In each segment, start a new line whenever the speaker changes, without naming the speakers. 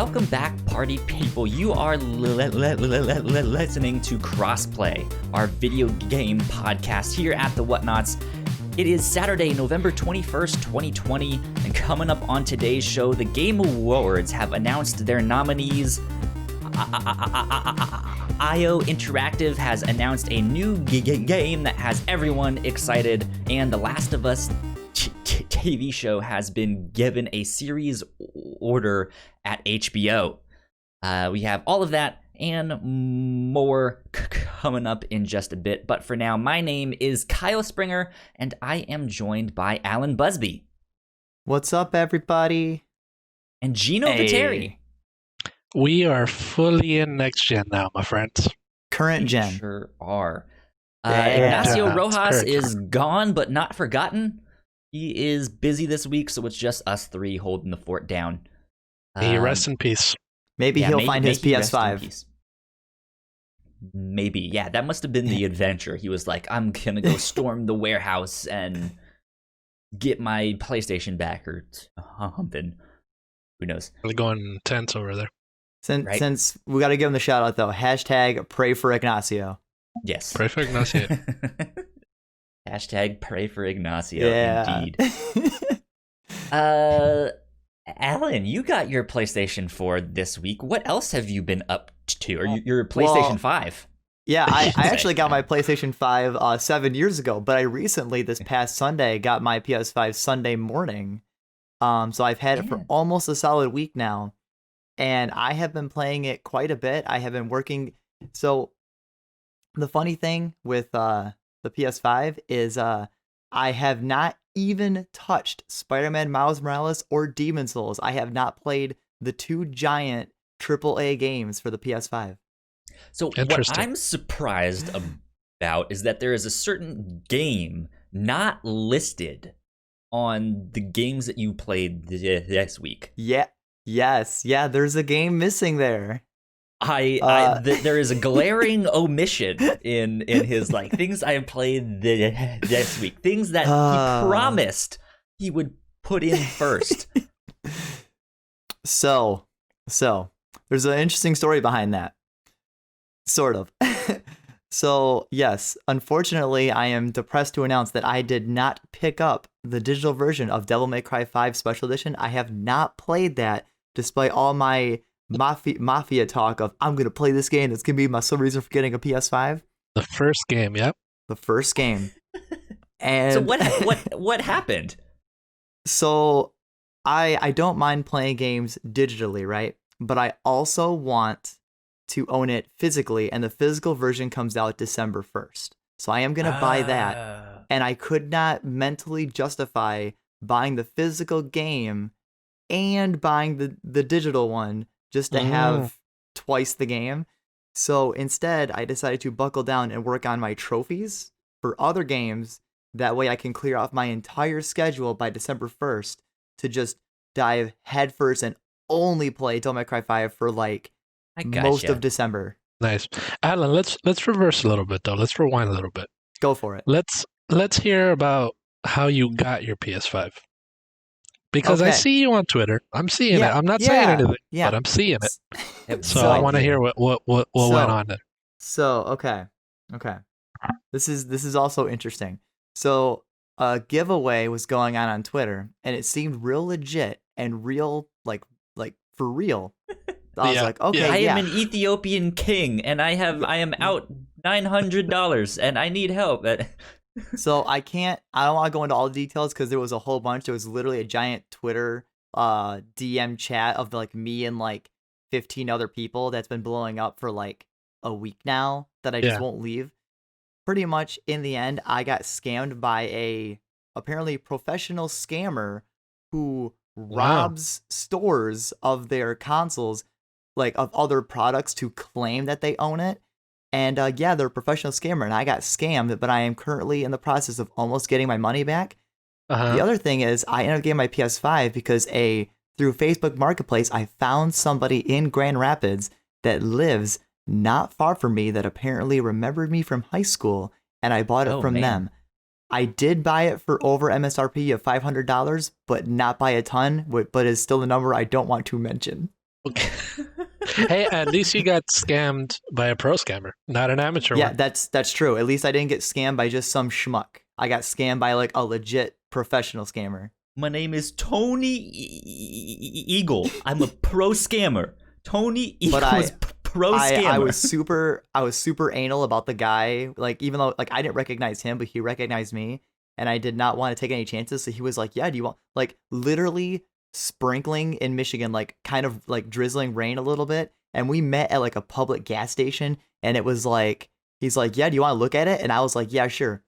Welcome back, party people. You are listening to Crossplay, our video game podcast here at the Whatnauts. It is Saturday, November 21st, 2020, and coming up on today's show, the Game Awards have announced their nominees. IO Interactive has announced a new game that has everyone excited, and The Last of Us TV show has been given a series order at HBO. We have all of that and more coming up in just a bit. But for now, my name is Kyle Springer, and I am joined by Alan Busby.
What's up, everybody?
And Gino Viteri.
We are fully in next gen now, my friends.
Current gen.
Sure are.
Yeah.
Ignacio Rojas is gone but not forgotten. He is busy this week, so it's just us three holding the fort down.
May he rest in peace.
Maybe he'll find his PS5.
Maybe, yeah. That must have been the adventure. He was like, I'm gonna go storm the warehouse and get my PlayStation back or something. Who knows?
Really going tense over there.
Since we got to give him the shout out though. Hashtag pray for Ignacio.
Yes.
Pray for Ignacio.
Hashtag pray for Ignacio, indeed. Alan, you got your PlayStation 4 this week. What else have you been up to? Or your PlayStation 5?
Yeah, I actually got my PlayStation 5 7 years ago, but I recently, this past Sunday, got my PS5 Sunday morning. So I've had it for almost a solid week now, and I have been playing it quite a bit. I have been working. So the funny thing with the PS5 is I have not even touched Spider-Man Miles Morales or Demon's Souls. I have not played the two giant AAA games for the PS5.
So what I'm surprised about is that there is a certain game not listed on the games that you played this week.
Yes, there's a game missing there.
There is a glaring omission in his like things I have played this week, things that he promised he would put in first.
So there's an interesting story behind that, sort of. So yes, unfortunately, I am depressed to announce that I did not pick up the digital version of Devil May Cry 5 Special Edition. I have not played that, despite all my mafia talk of I'm gonna play this game. That's gonna be my sole reason for getting a PS5.
The first game, yep.
The first game. And
so what happened?
So I don't mind playing games digitally, right? But I also want to own it physically, and the physical version comes out December 1st. So I am gonna buy that, and I could not mentally justify buying the physical game and buying the digital one just to have twice the game. So instead, I decided to buckle down and work on my trophies for other games. That way I can clear off my entire schedule by December 1st to just dive headfirst and only play Devil May Cry 5 for like most of December.
Nice. Alan, let's reverse a little bit though. Let's rewind a little bit.
Go for it.
Let's hear about how you got your PS5. Because I see you on Twitter. I'm seeing it. I'm not saying anything, but I'm seeing it. So I want to hear what went on there.
So okay. This is also interesting. So a giveaway was going on Twitter, and it seemed real legit and real like for real. I was like, okay,
I am an Ethiopian king, and I am out $900, and I need help.
So I don't want to go into all the details because there was a whole bunch. There was literally a giant Twitter DM chat of like me and like 15 other people that's been blowing up for like a week now that I just won't leave. Pretty much in the end, I got scammed by a apparently professional scammer who robs stores of their consoles, like of other products, to claim that they own it. And they're a professional scammer, and I got scammed, but I am currently in the process of almost getting my money back. The other thing is, I ended up getting my PS5 because through Facebook Marketplace, I found somebody in Grand Rapids that lives not far from me that apparently remembered me from high school, and I bought it from them. I did buy it for over MSRP of $500, but not by a ton, but is still a number I don't want to mention.
Okay. Hey, at least you got scammed by a pro scammer, not an amateur one.
Yeah, that's true. At least I didn't get scammed by just some schmuck. I got scammed by like a legit professional scammer.
My name is Tony Eagle. I'm a pro scammer. Tony Eagle is pro scammer.
I was super anal about the guy. Like, even though like I didn't recognize him, but he recognized me, and I did not want to take any chances. So he was like, "Yeah, do you want?" Like, literally sprinkling in Michigan, like kind of like drizzling rain a little bit, and we met at like a public gas station, and it was like he's like, "Yeah, do you want to look at it?" And I was like, "Yeah, sure."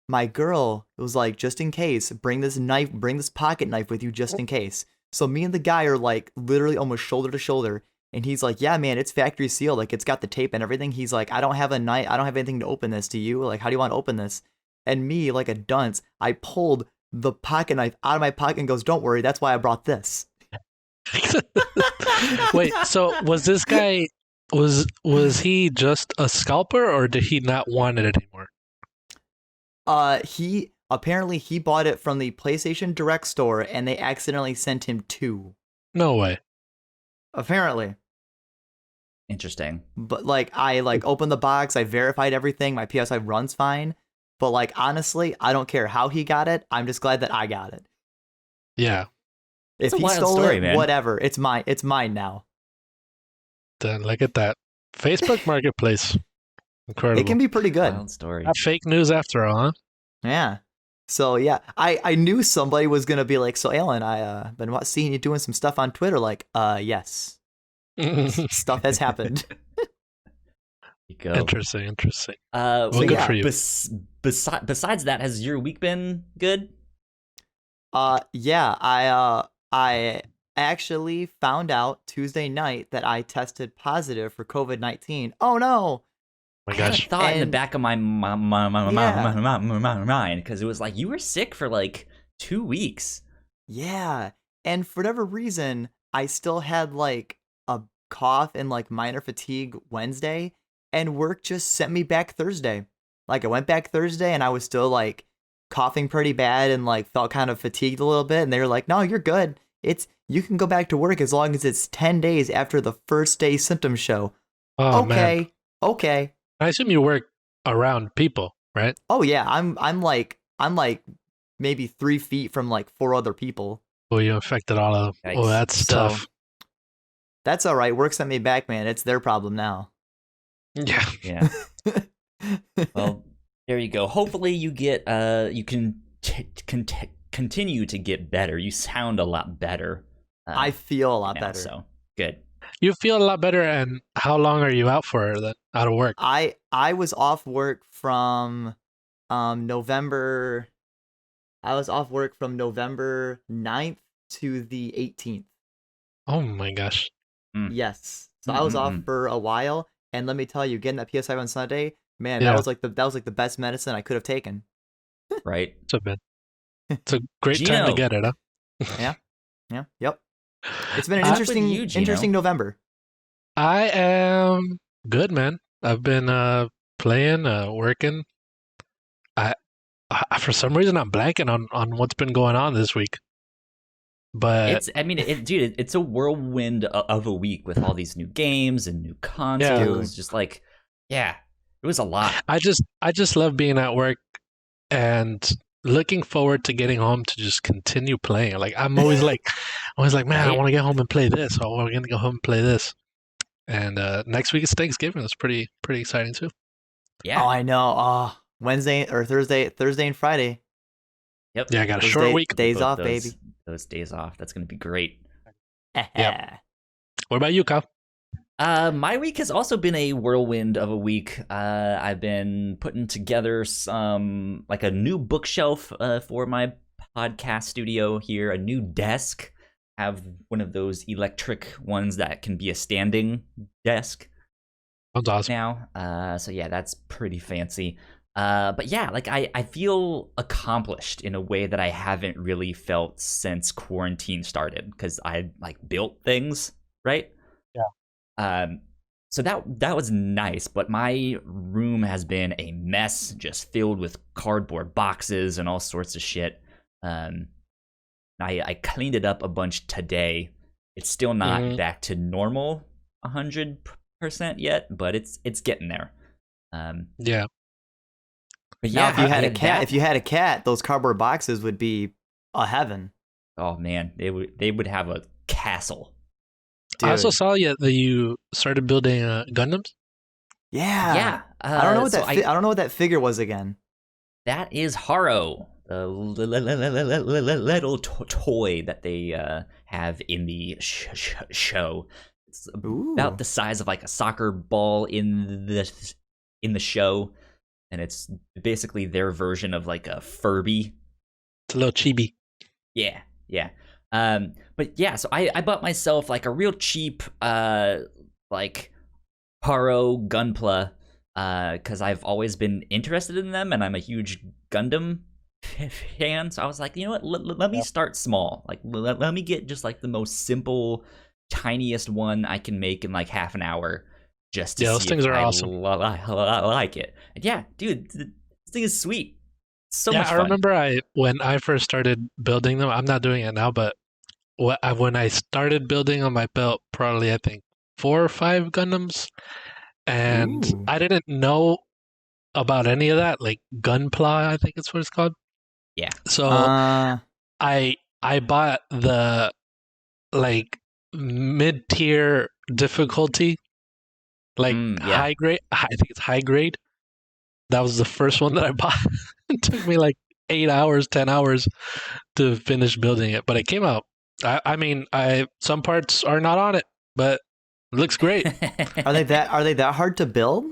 My girl was like, just in case, bring this pocket knife with you just in case. So me and the guy are like literally almost shoulder to shoulder. And he's like, yeah, man, it's factory sealed. Like, it's got the tape and everything. He's like, I don't have a knife. I don't have anything to open this. To you? Like, how do you want to open this? And me, like a dunce, I pulled the pocket knife out of my pocket and goes, don't worry. That's why I brought this.
Wait, so was this guy, was he just a scalper, or did he not want it anymore?
He bought it from the PlayStation Direct store, and they accidentally sent him 2.
No way.
Apparently.
Interesting.
But like, I like opened the box, I verified everything, my PS5 runs fine. But like, honestly, I don't care how he got it. I'm just glad that I got it.
Yeah.
If he stole it, man. Whatever. It's mine. It's mine now.
Then look at that. Facebook Marketplace. Incredible.
It can be pretty good.
Wild story.
Not fake news after all, huh?
Yeah. So yeah, I knew somebody was gonna be like, so Alan, I been seeing you doing some stuff on Twitter. Like, yes, stuff has happened.
You go.
Interesting.
Well,
good for you.
Besides that, has your week been good?
Yeah, I actually found out Tuesday night that I tested positive for COVID-19. Oh no!
My gosh.
I thought in the back of my mind, because it was like you were sick for like 2 weeks.
Yeah, and for whatever reason, I still had like a cough and like minor fatigue Wednesday, and work just sent me back Thursday. Like, I went back Thursday, and I was still like coughing pretty bad and like felt kind of fatigued a little bit, and they were like, "No, you're good. You can go back to work as long as it's 10 days after the first day symptoms show."
Oh,
okay,
man.
okay.
I assume you work around people, right?
Oh yeah, I'm like maybe 3 feet from like 4 other people.
Oh, you infected all of them. Oh, that's tough.
That's all right. Work sent me back, man. It's their problem now.
Yeah.
Well, there you go. Hopefully you get you can continue to get better. You sound a lot better.
I feel a lot better.
So good.
You feel a lot better, and how long are you out for then? Out of work?
I was off work from November. I was off work from November 9th to the 18th.
Oh my gosh.
Yes. So I was off for a while, and let me tell you, getting that PS5 on Sunday, man, that was like the best medicine I could have taken.
Right.
It's a great time to get it, huh?
Yeah. Yep. It's been an interesting November.
I am good, man. I've been playing, working. I for some reason I'm blanking on what's been going on this week. But
it's a whirlwind of a week with all these new games and new consoles. Just like, it was a lot.
I just love being at work and looking forward to getting home to just continue playing. Like, I'm always like, man, I want to get home and play this. Or we're gonna go home and play this. And next week is Thanksgiving. That's pretty exciting too.
Yeah.
Oh, I know. Thursday and Friday.
Yep.
Yeah, I got a short week.
Days off, baby.
Those days off. That's gonna be great.
Yep. What about you, Kyle?
My week has also been a whirlwind of a week. I've been putting together some, like, a new bookshelf for my podcast studio here, a new desk. Have one of those electric ones that can be a standing desk.
Sounds awesome.
Now, so yeah, that's pretty fancy. But yeah, like I feel accomplished in a way that I haven't really felt since quarantine started, because I like built things, right?
Yeah.
So that was nice, but my room has been a mess, just filled with cardboard boxes and all sorts of shit. I cleaned it up a bunch today, It's still not back to normal 100% yet, but it's getting there.
Yeah.
But
now,
yeah,
if you had a cat, those cardboard boxes would be a heaven.
Oh man, they would have a castle.
Dude. I also saw that you started building Gundams.
Yeah. I don't know what I don't know what that figure was again.
That is Haro, the little toy that they have in the show. It's about the size of like a soccer ball in the show, and it's basically their version of like a Furby.
It's a little chibi.
Yeah. But yeah, so I bought myself like a real cheap like Haro Gunpla because I've always been interested in them, and I'm a huge Gundam fan. So I was like, you know what? Let me start small. Like let me get just like the most simple, tiniest one I can make in like half an hour, just to see
those things
if
are
I
awesome.
like it. And yeah, dude, this thing is sweet. So much fun.
I remember when I first started building them. I'm not doing it now, but when I started building them, I built probably I think 4 or 5 Gundams, and I didn't know about any of that, like Gunpla, I think it's what it's called.
Yeah.
So I bought the like mid-tier difficulty, like high grade. I think it's high grade. That was the first one that I bought. It took me like 8 hours, 10 hours to finish building it, but it came out. I mean, some parts are not on it, but it looks great.
Are they that hard to build?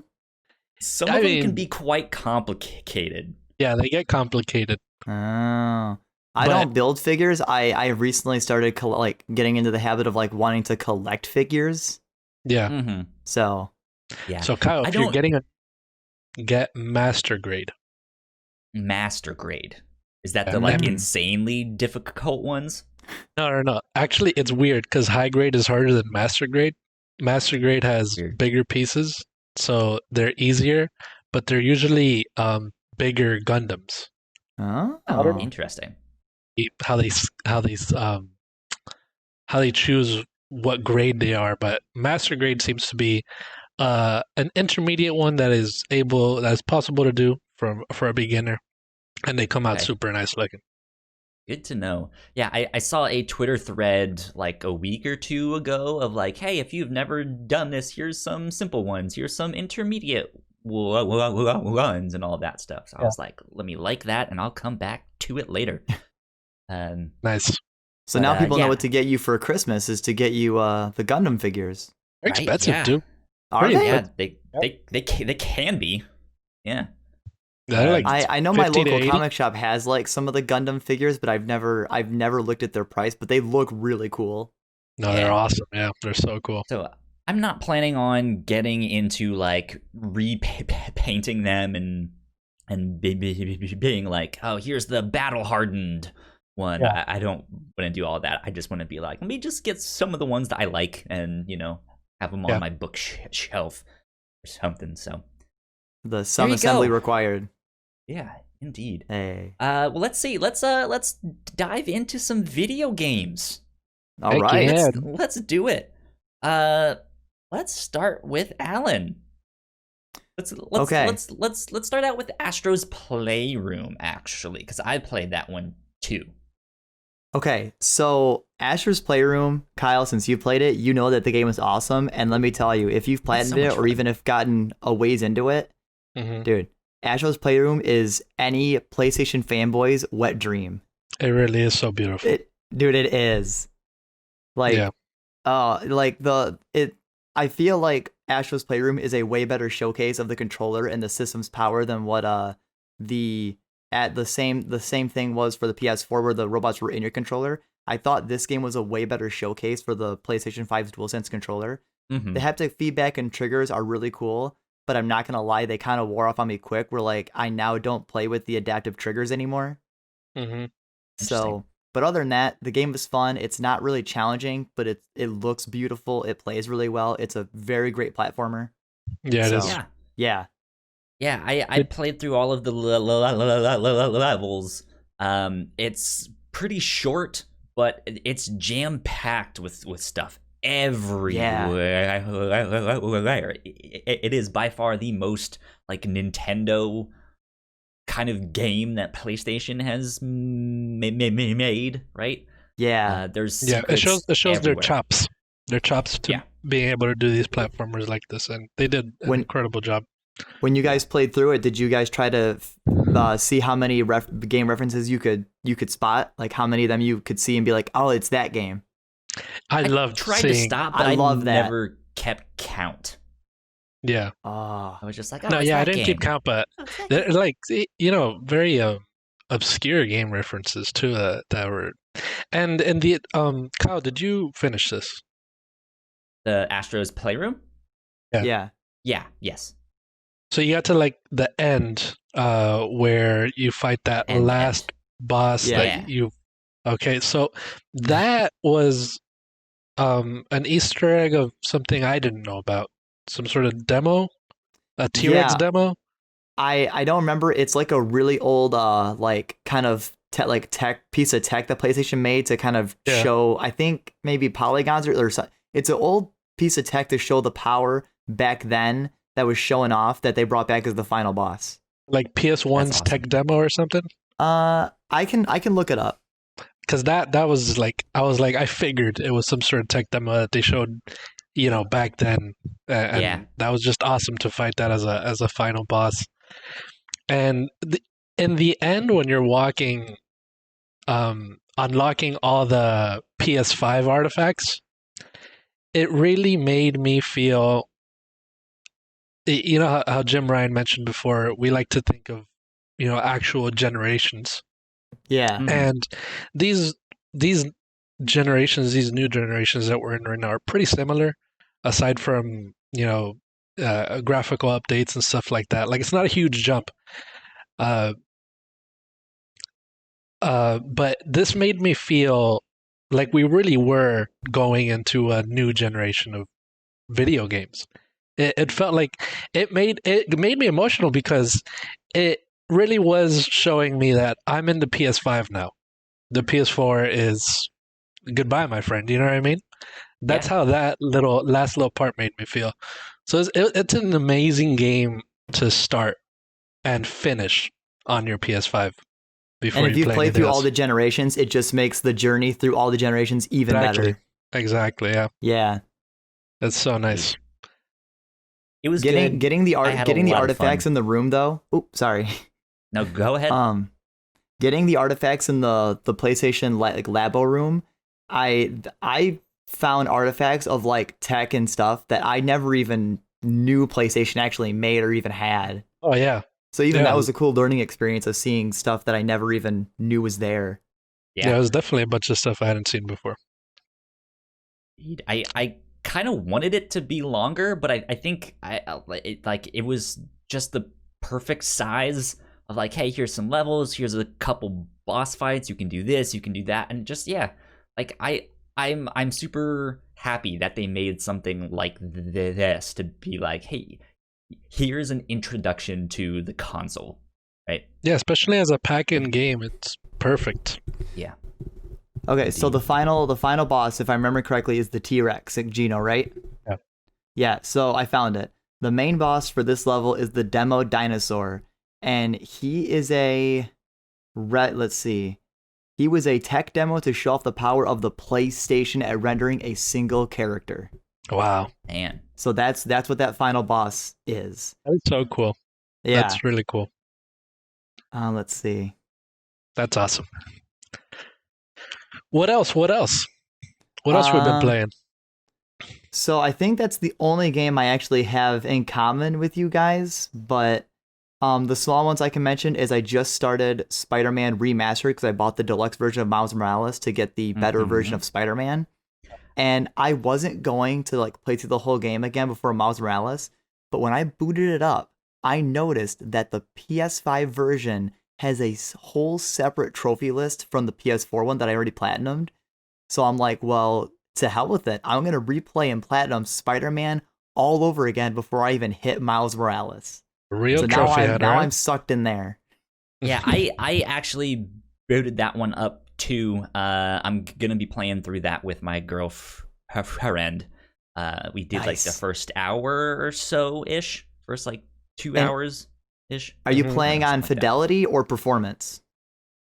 Some of them can be quite complicated.
Yeah, they get complicated.
I don't build figures. I recently started getting into the habit of like wanting to collect figures.
Yeah.
So
yeah.
So Kyle, if you're get master grade.
Master grade. Is that the like insanely difficult ones?
No. Actually, it's weird because high grade is harder than master grade. Master grade has bigger pieces, so they're easier, but they're usually bigger Gundams.
Oh,
interesting.
How they choose what grade they are, but master grade seems to be an intermediate one that's possible to do for a beginner, and they come out super nice looking.
Good to know. Yeah, I saw a Twitter thread like a week or two ago of like, hey, if you've never done this, here's some simple ones, here's some intermediate ones, and all that stuff. So I was like, let me like that, and I'll come back to it later.
Nice.
So now people know what to get you for Christmas is to get you the Gundam figures.
They're expensive too.
Are they?
Yeah, they can be. Yeah.
I know my local comic shop has like some of the Gundam figures, but I've never looked at their price, but they look really cool.
No, they're awesome. Yeah, they're so cool.
So I'm not planning on getting into like repainting them and being like, oh, here's the battle hardened one. Yeah. I don't want to do all that. I just want to be like, let me just get some of the ones that I like and have them on my bookshelf or something. So
the some assembly required.
Yeah, indeed.
Hey.
Well, let's see. Let's dive into some video games.
All right.
Let's do it. Let's start with Alan. Let's start out with Astro's Playroom, actually, because I played that one too.
Okay, so Astro's Playroom, Kyle, since you played it, you know that the game is awesome. And let me tell you, if you've platinumed it or even if gotten a ways into it, dude, Astro's Playroom is any PlayStation fanboy's wet dream.
It really is so beautiful.
Dude, it is. Like, I feel like Astro's Playroom is a way better showcase of the controller and the system's power than what the same thing was for the PS4 where the robots were in your controller. I thought this game was a way better showcase for the PlayStation 5's DualSense controller. The haptic feedback and triggers are really cool, but I'm not gonna lie, they kind of wore off on me quick. Where like I now don't play with the adaptive triggers anymore. So, but other than that, the game is fun. It's not really challenging, but it looks beautiful. It plays really well. It's a very great platformer.
Yeah, it is.
Yeah.
Yeah, I played through all of the levels. It's pretty short, but it's jam packed with stuff everywhere. It is by far the most like Nintendo kind of game that PlayStation has made, right?
Yeah.
There's
it shows
everywhere.
their chops to being able to do these platformers like this, and they did an incredible job.
When you guys played through it, did you guys try to see how many game references you could spot? Like how many of them you could see and be like, oh, it's that game.
I loved
tried
seeing,
to stop, but I never kept count.
Yeah.
I
was just like,
no, yeah, I didn't keep count, but they're like, very obscure game references too that were. And the Kyle, did you finish this?
The Astro's Playroom?
Yeah.
Yes.
So you got to like the end where you fight that last boss that you. Okay, so that was an Easter egg of something I didn't know about. Some sort of demo, a T-Rex demo.
I don't remember. It's like a really old like kind of tech piece of tech that PlayStation made to kind of show. I think maybe polygons or something. It's an old piece of tech to show the power back then that was showing off that they brought back as the final boss.
Like PS1's tech demo or something?
I can look it up.
Because that was like, I figured it was some sort of tech demo that they showed, back then. And that was just awesome to fight that as a final boss. And in the end, when you're walking, unlocking all the PS5 artifacts, it really made me feel, how Jim Ryan mentioned before, we like to think of, actual generations.
Yeah.
And these generations, these new generations that we're in right now are pretty similar, aside from, graphical updates and stuff like that. Like, it's not a huge jump. But this made me feel like we really were going into a new generation of video games. It felt like it made me emotional because it really was showing me that I'm in the PS5 now. The PS4 is goodbye, my friend. You know what I mean? That's how that last little part made me feel. So it's an amazing game to start and finish on your PS5.
And if you play through all the generations, it just makes the journey through all the generations even better.
Exactly. Yeah.
Yeah.
That's so nice.
It was
getting the artifacts in the room though. Oops, sorry.
No, go ahead.
Getting the artifacts in the PlayStation Labo room, I found artifacts of like tech and stuff that I never even knew PlayStation actually made or even had.
Oh yeah.
So even that was a cool learning experience of seeing stuff that I never even knew was there.
Yeah, it was definitely a bunch of stuff I hadn't seen before.
I kind of wanted it to be longer, but I think it was just the perfect size of like, hey, here's some levels, here's a couple boss fights, you can do this, you can do that, and just like I'm super happy that they made something like this to be like, hey, here's an introduction to the console, right?
Yeah, especially as a pack-in game, it's perfect.
Yeah.
Okay, indeed. So the final boss, if I remember correctly, is the T-Rex, Gino, right?
Yeah.
Yeah, so I found it. The main boss for this level is the Demo Dinosaur, and he is let's see. He was a tech demo to show off the power of the PlayStation at rendering a single character.
Wow.
Man.
So that's what that final boss is.
That's so cool.
Yeah.
That's really cool.
Let's see.
That's awesome. What else? What else we've been playing?
So I think that's the only game I actually have in common with you guys, but the small ones I can mention is I just started Spider-Man Remastered because I bought the deluxe version of Miles Morales to get the better version of Spider-Man. And I wasn't going to like play through the whole game again before Miles Morales, but when I booted it up, I noticed that the PS5 version has a whole separate trophy list from the PS4 one that I already platinumed. So I'm like, well, to hell with it. I'm going to replay and platinum Spider-Man all over again before I even hit Miles Morales.
Real trophy header.
Now I'm sucked in there.
Yeah, I actually booted that one up 2. I'm gonna be playing through that with my girlfriend. We did like the first hour or so ish, first like 2 hours ish.
Are you playing on fidelity or performance?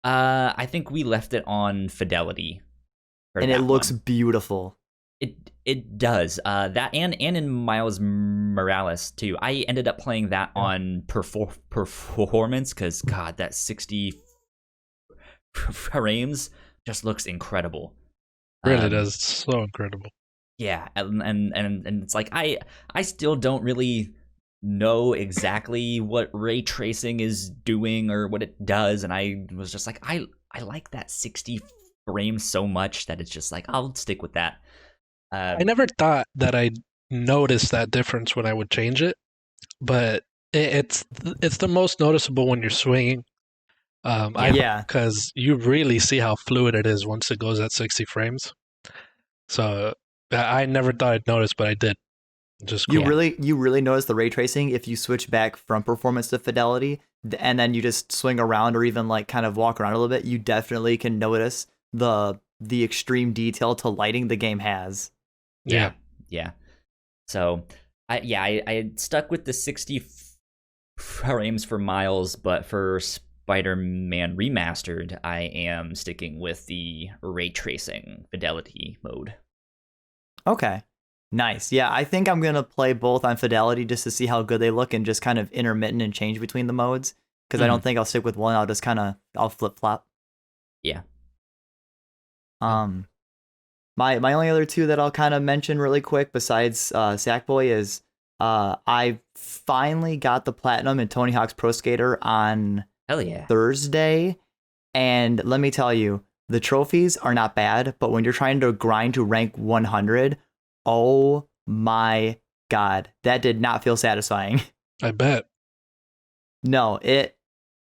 I think we left it on fidelity.
And it looks beautiful.
It does. That and in Miles Morales too. I ended up playing that on performance because God, that 60 frames just looks incredible.
Really does. So incredible.
Yeah, and it's like I still don't really know exactly what ray tracing is doing or what it does, and I was just like I like that 60 frames so much that it's just like I'll stick with that.
I never thought that I'd notice that difference when I would change it, but it's the most noticeable when you're swinging. Because you really see how fluid it is once it goes at 60 frames. So I never thought I'd notice, but I did. Just cool.
You really notice the ray tracing if you switch back from performance to fidelity, and then you just swing around or even like kind of walk around a little bit. You definitely can notice the extreme detail to lighting the game has.
Yeah. So I stuck with the 60 frames for Miles, but for Spider-Man Remastered, I am sticking with the ray tracing fidelity mode.
Okay. Nice. Yeah, I think I'm going to play both on fidelity just to see how good they look and just kind of intermittent and change between the modes. Because I don't think I'll stick with one. I'll flip-flop.
Yeah.
My only other two that I'll kind of mention really quick besides Sackboy is I finally got the platinum in Tony Hawk's Pro Skater on Thursday. And let me tell you, the trophies are not bad, but when you're trying to grind to rank 100, oh my God, that did not feel satisfying.
I bet.
No,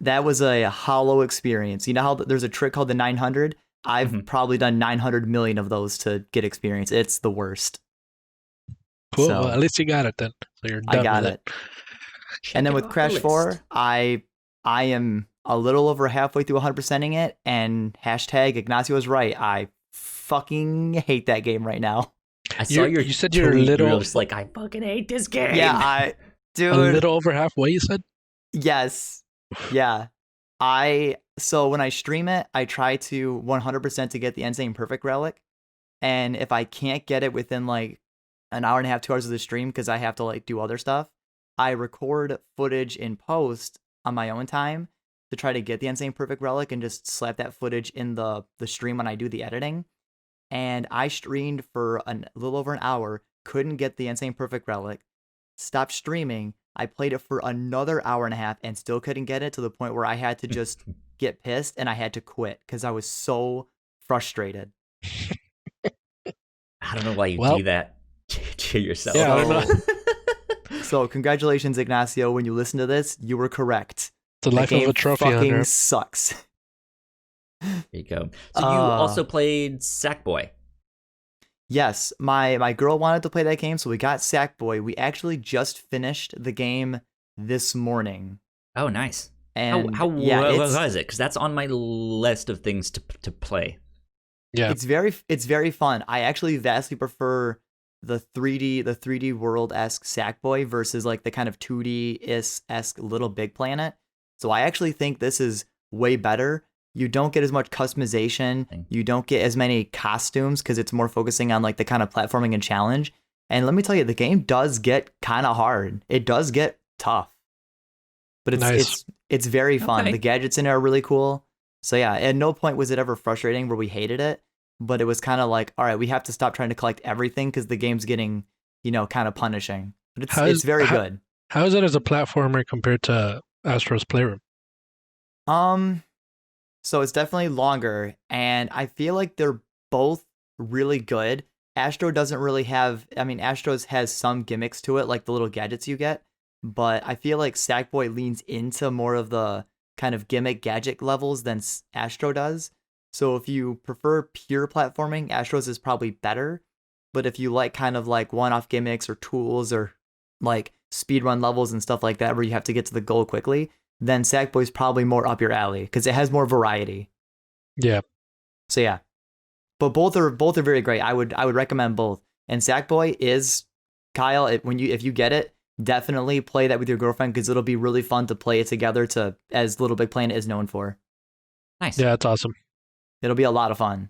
that was a hollow experience. You know how there's a trick called the 900? I've probably done 900 million of those to get experience. It's the worst.
Cool. So, well, at least you got it then. So you're done. I got it.
And then with Crash 4, I am a little over halfway through 100%ing it, and hashtag Ignacio was right. I fucking hate that game right now.
I saw you said you're a little just like I fucking hate this game.
Yeah, dude.
A little over halfway, you said?
Yes. Yeah. So when I stream it, I try to 100% to get the Insane Perfect Relic. And if I can't get it within like an hour and a half, 2 hours of the stream, because I have to like do other stuff, I record footage in post on my own time to try to get the Insane Perfect Relic and just slap that footage in the stream when I do the editing. And I streamed for a little over an hour, couldn't get the Insane Perfect Relic, stopped streaming. I played it for another hour and a half and still couldn't get it, to the point where I had to just get pissed and I had to quit because I was so frustrated.
I don't know why you do that to yourself.
Yeah, I don't know.
So congratulations, Ignacio. When you listen to this, you were correct.
The life of a trophy hunter.
Fucking sucks.
There you go. So you also played Sackboy.
Yes, my girl wanted to play that game, so we got Sackboy. We actually just finished the game this morning.
Oh, nice.
And
how was it? Because that's on my list of things to play.
Yeah, it's very fun. I actually vastly prefer the 3D world-esque Sackboy versus like the kind of 2D-esque Little Big Planet. So I actually think this is way better. You don't get as much customization. You don't get as many costumes because it's more focusing on like the kind of platforming and challenge. And let me tell you, the game does get kind of hard. It does get tough, but it's very fun. Okay. The gadgets in it are really cool. So yeah, at no point was it ever frustrating where we hated it, but it was kind of like, all right, we have to stop trying to collect everything because the game's getting, kind of punishing. But it's very good.
How is it as a platformer compared to Astro's Playroom?
So it's definitely longer, and I feel like they're both really good. Astro doesn't really have, Astro's has some gimmicks to it, like the little gadgets you get, but I feel like Sackboy leans into more of the kind of gimmick gadget levels than Astro does. So if you prefer pure platforming, Astro's is probably better, but if you like kind of like one-off gimmicks or tools or like speedrun levels and stuff like that where you have to get to the goal quickly, then Sackboy's probably more up your alley because it has more variety.
Yeah.
So yeah, but both are very great. I would recommend both. And Sackboy is Kyle. If you get it, definitely play that with your girlfriend because it'll be really fun to play it together. As Little Big Planet is known for.
Nice.
Yeah, that's awesome.
It'll be a lot of fun.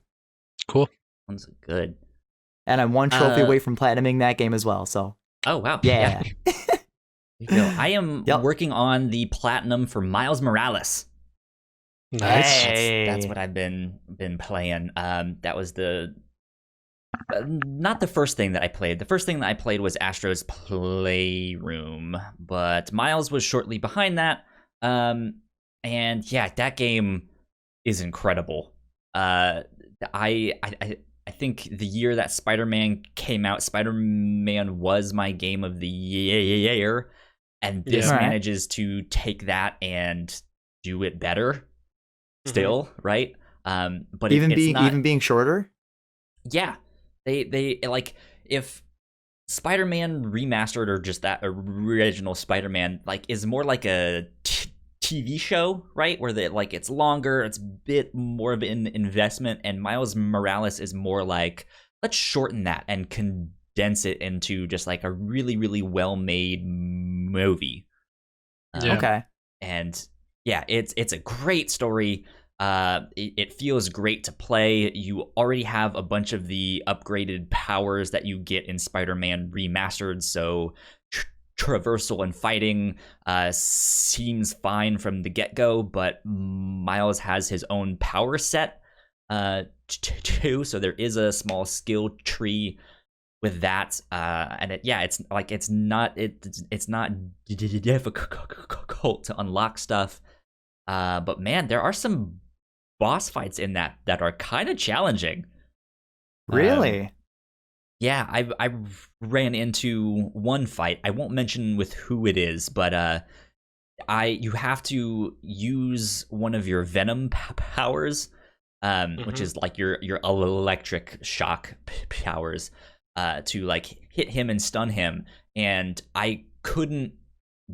Cool.
Sounds good.
And I'm one trophy away from platinuming that game as well. So.
Oh wow.
Yeah.
I am working on the platinum for Miles Morales.
Nice.
That's what I've been playing. That was not the first thing that I played. The first thing that I played was Astro's Playroom, but Miles was shortly behind that. And yeah, that game is incredible. I think the year that Spider-Man came out, Spider-Man was my game of the year, and this manages to take that and do it better. Still, right? But
even being shorter.
Yeah, they like if Spider-Man Remastered or just that original Spider-Man like is more like a TV show, right? Where it's longer, it's a bit more of an investment, and Miles Morales is more like let's shorten that and condense it into just like a really, really well-made movie.
Okay.
And yeah, it's a great story. It feels great to play. You already have a bunch of the upgraded powers that you get in Spider-Man Remastered, so traversal and fighting seems fine from the get-go, but Miles has his own power set too, so there is a small skill tree with that, and it's not difficult to unlock stuff, but man, there are some boss fights in that are kind of challenging.
Really?
Yeah, I ran into one fight. I won't mention with who it is, but you have to use one of your Venom powers, which is like your electric shock powers, to like hit him and stun him. And I couldn't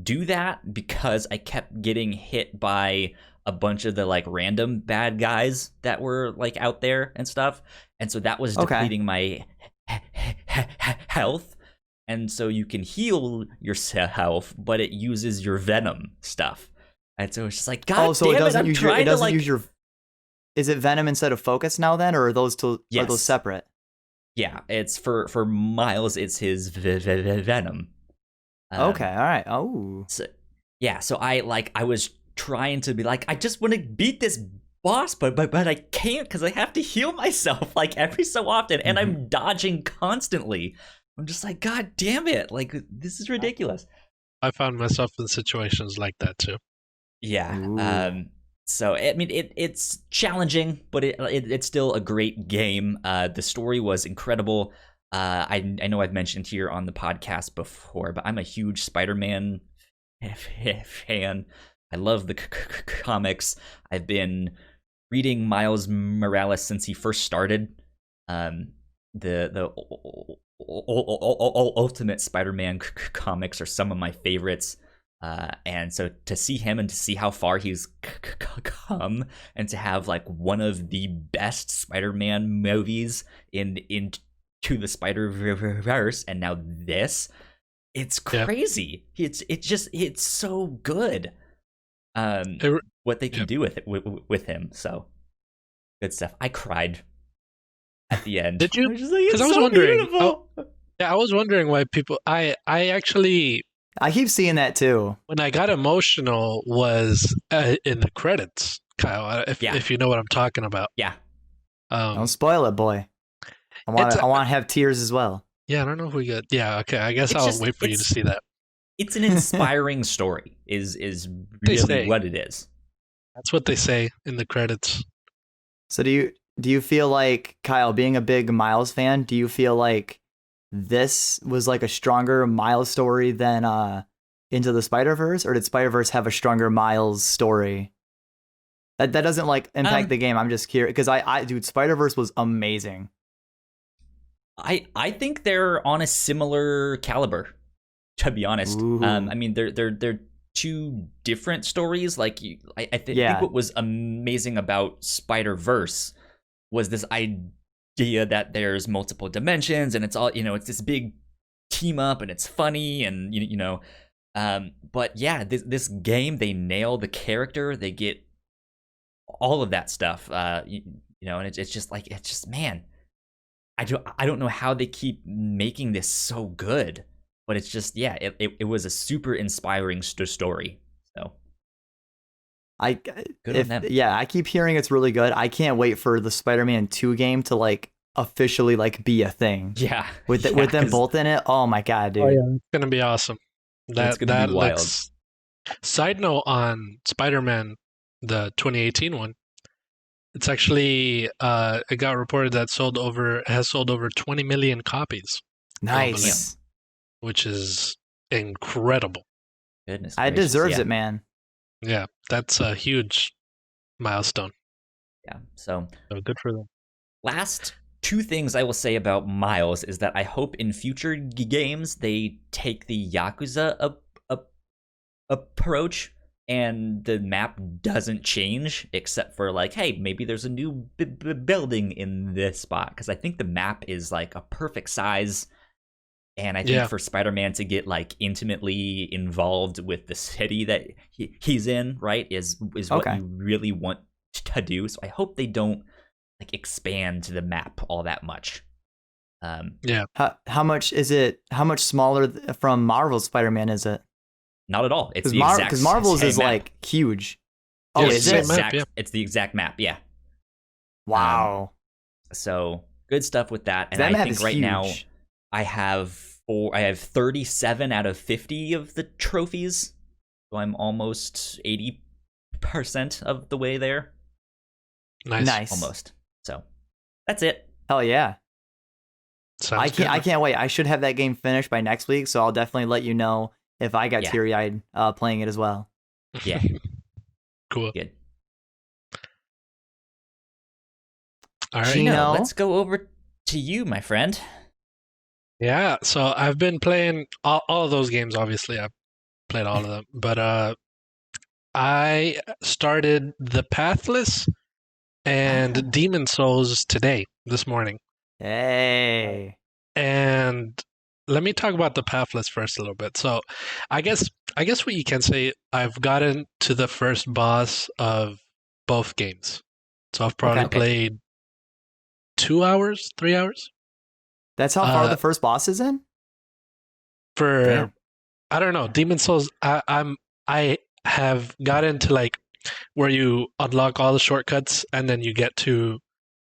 do that because I kept getting hit by a bunch of the like random bad guys that were like out there and stuff. And so that was depleting my health. And so you can heal yourself, but it uses your Venom stuff. And so it's just like, God damn it, I'm trying to like...
use your... Is it Venom instead of Focus now then, or are those two are those separate?
Yeah, it's for Miles, it's his Venom.
Okay, all right. Oh.
So I was trying to be like, I just want to beat this boss, but I can't because I have to heal myself like every so often, and I'm dodging constantly. I'm just like, God damn it! Like, this is ridiculous.
I found myself in situations like that too.
Yeah. So I mean, it's challenging, but it's still a great game. The story was incredible. I know I've mentioned here on the podcast before, but I'm a huge Spider-Man fan. I love the comics. I've been reading Miles Morales since he first started. The Ultimate Spider-Man comics are some of my favorites. And so to see him and to see how far he's come, and to have like one of the best Spider-Man movies into the Spider-Verse, and now this, it's crazy. It's so good. What they can do with it with him. So good stuff. I cried at the end.
Did you?
Because I was wondering.
I was wondering why people. I
keep seeing that too.
When I got emotional was in the credits, Kyle. If you know what I'm talking about.
Yeah.
Don't spoil it, boy. I want to have tears as well.
Yeah, I don't know if we got. Yeah, okay. I guess I'll wait for you to see that.
It's an inspiring story. Is really what it is.
That's what they say in the credits.
So do you feel like, Kyle, being a big Miles fan, do you feel like this was like a stronger Miles story than Into the Spider-Verse, or did Spider-Verse have a stronger Miles story? That doesn't like impact the game. I'm just curious because dude, Spider-Verse was amazing.
I think they're on a similar caliber, to be honest. I mean, they're two different stories. Like I think what was amazing about Spider-Verse was this idea that there's multiple dimensions and it's all, it's this big team up and it's funny and but yeah, this game, they nail the character, they get all of that stuff, and it's just man, I don't know how they keep making this so good, but it's just, yeah, it was a super inspiring story. So
I keep hearing it's really good. I can't wait for the Spider-Man 2 game to like officially like be a thing.
Yeah,
with them both in it. Oh my god, dude!
Oh, yeah. It's gonna be awesome.
That's gonna be wild.
Side note on Spider-Man, the 2018 one. It's actually it got reported that has sold over 20 million copies.
Nice,
which is incredible.
Goodness,
it deserves it, man.
Yeah, that's a huge milestone.
Yeah, so
good for them.
Last two things I will say about Miles is that I hope in future games they take the Yakuza approach and the map doesn't change except for like, hey, maybe there's a new building in this spot, because I think the map is like a perfect size, and I think for Spider-Man to get like intimately involved with the city that he's in, right, is what you really want to do. So I hope they don't like expand the map all that much.
How much is it? How much smaller from Marvel's Spider-Man is it?
Not at all. It's the exact
because Marvel's is map. Like huge. Oh,
is it? It's the exact map. Yeah.
Wow.
So good stuff with that. And I think right huge. Now I have 37 out of 50 of the trophies. So I'm almost 80% of the way there.
Nice.
Almost. So that's it.
Hell yeah.
I
can't wait. I should have that game finished by next week, so I'll definitely let you know if I got teary-eyed playing it as well.
Yeah.
Cool.
Good.
All right.
Gino, let's go over to you, my friend.
Yeah, so I've been playing all of those games, obviously. I've played all of them. But I started The Pathless and Demon Souls this morning.
Hey.
And let me talk about The Pathless first a little bit. So I guess what you can say, I've gotten to the first boss of both games. So I've probably played 2 hours, 3 hours.
That's how far the first boss is in?
I don't know, Demon Souls, I have gotten to like where you unlock all the shortcuts and then you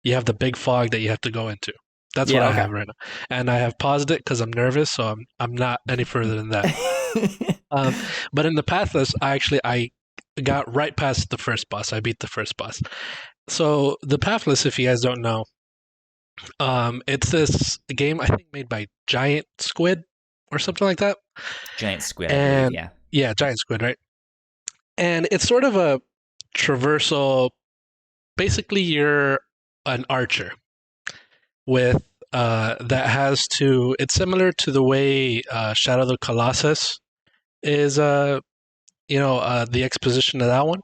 have the big fog that you have to go into. That's what I have right now. And I have paused it because I'm nervous, so I'm not any further than that. But in The Pathless, I got right past the first boss. I beat the first boss. So The Pathless, if you guys don't know, it's this game I think made by Giant Squid or something like that.
Giant Squid, I believe, yeah.
Yeah, Giant Squid, right? And it's sort of a traversal. Basically, you're an archer with it's similar to the way Shadow of the Colossus is the exposition of that one,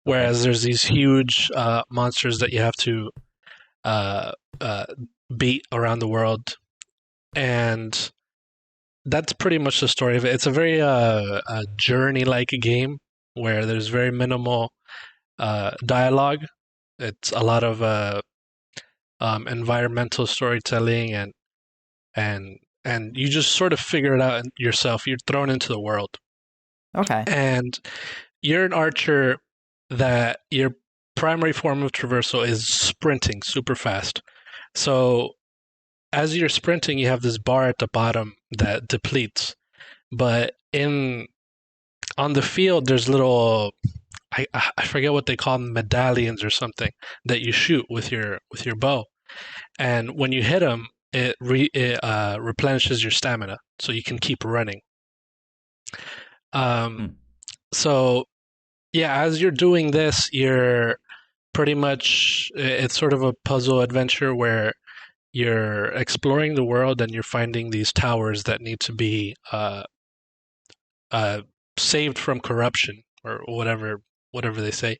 whereas there's these huge monsters that you have to beat around the world, and that's pretty much the story of it. It's a very journey-like game where there's very minimal dialogue. It's a lot of environmental storytelling, and you just sort of figure it out yourself. You're thrown into the world.
Okay.
And you're an archer that your primary form of traversal is sprinting super fast. So as you're sprinting, you have this bar at the bottom that depletes. But on the field, there's little, I forget what they call them, medallions or something that you shoot with your bow. And when you hit them, it replenishes your stamina, so you can keep running. So yeah, as you're doing this, you're pretty much, it's sort of a puzzle adventure where you're exploring the world and you're finding these towers that need to be saved from corruption or whatever they say.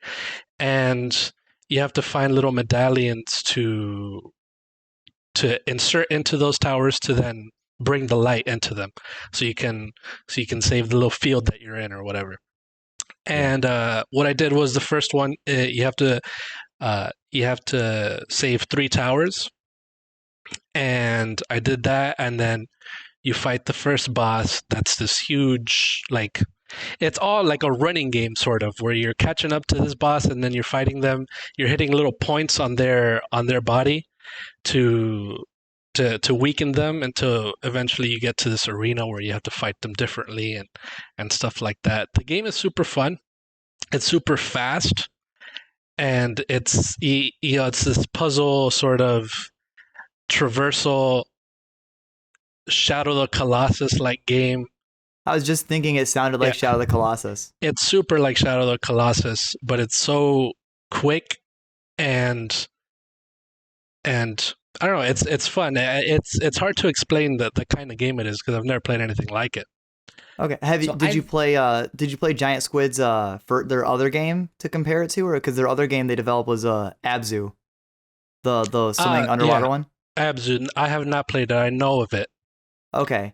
And you have to find little medallions to insert into those towers to then bring the light into them, so you can save the little field that you're in or whatever. And what I did was the first one, you have to save 3 towers, and I did that, and then you fight the first boss. That's this huge, like, it's all like a running game sort of, where you're catching up to this boss and then you're fighting them. You're hitting little points on their body to weaken them until eventually you get to this arena where you have to fight them differently and stuff like that. The game is super fun. It's super fast, and it's it's this puzzle sort of traversal Shadow of the Colossus like game.
I was just thinking it sounded like Shadow of the Colossus.
It's super like Shadow of the Colossus, but it's so quick and I don't know. It's fun. It's hard to explain the kind of game it is because I've never played anything like it.
Okay. Did you play Giant Squid's for their other game to compare it to, or because their other game they developed was Abzu, the swimming underwater one?
Abzu. I have not played it. I know of it.
Okay.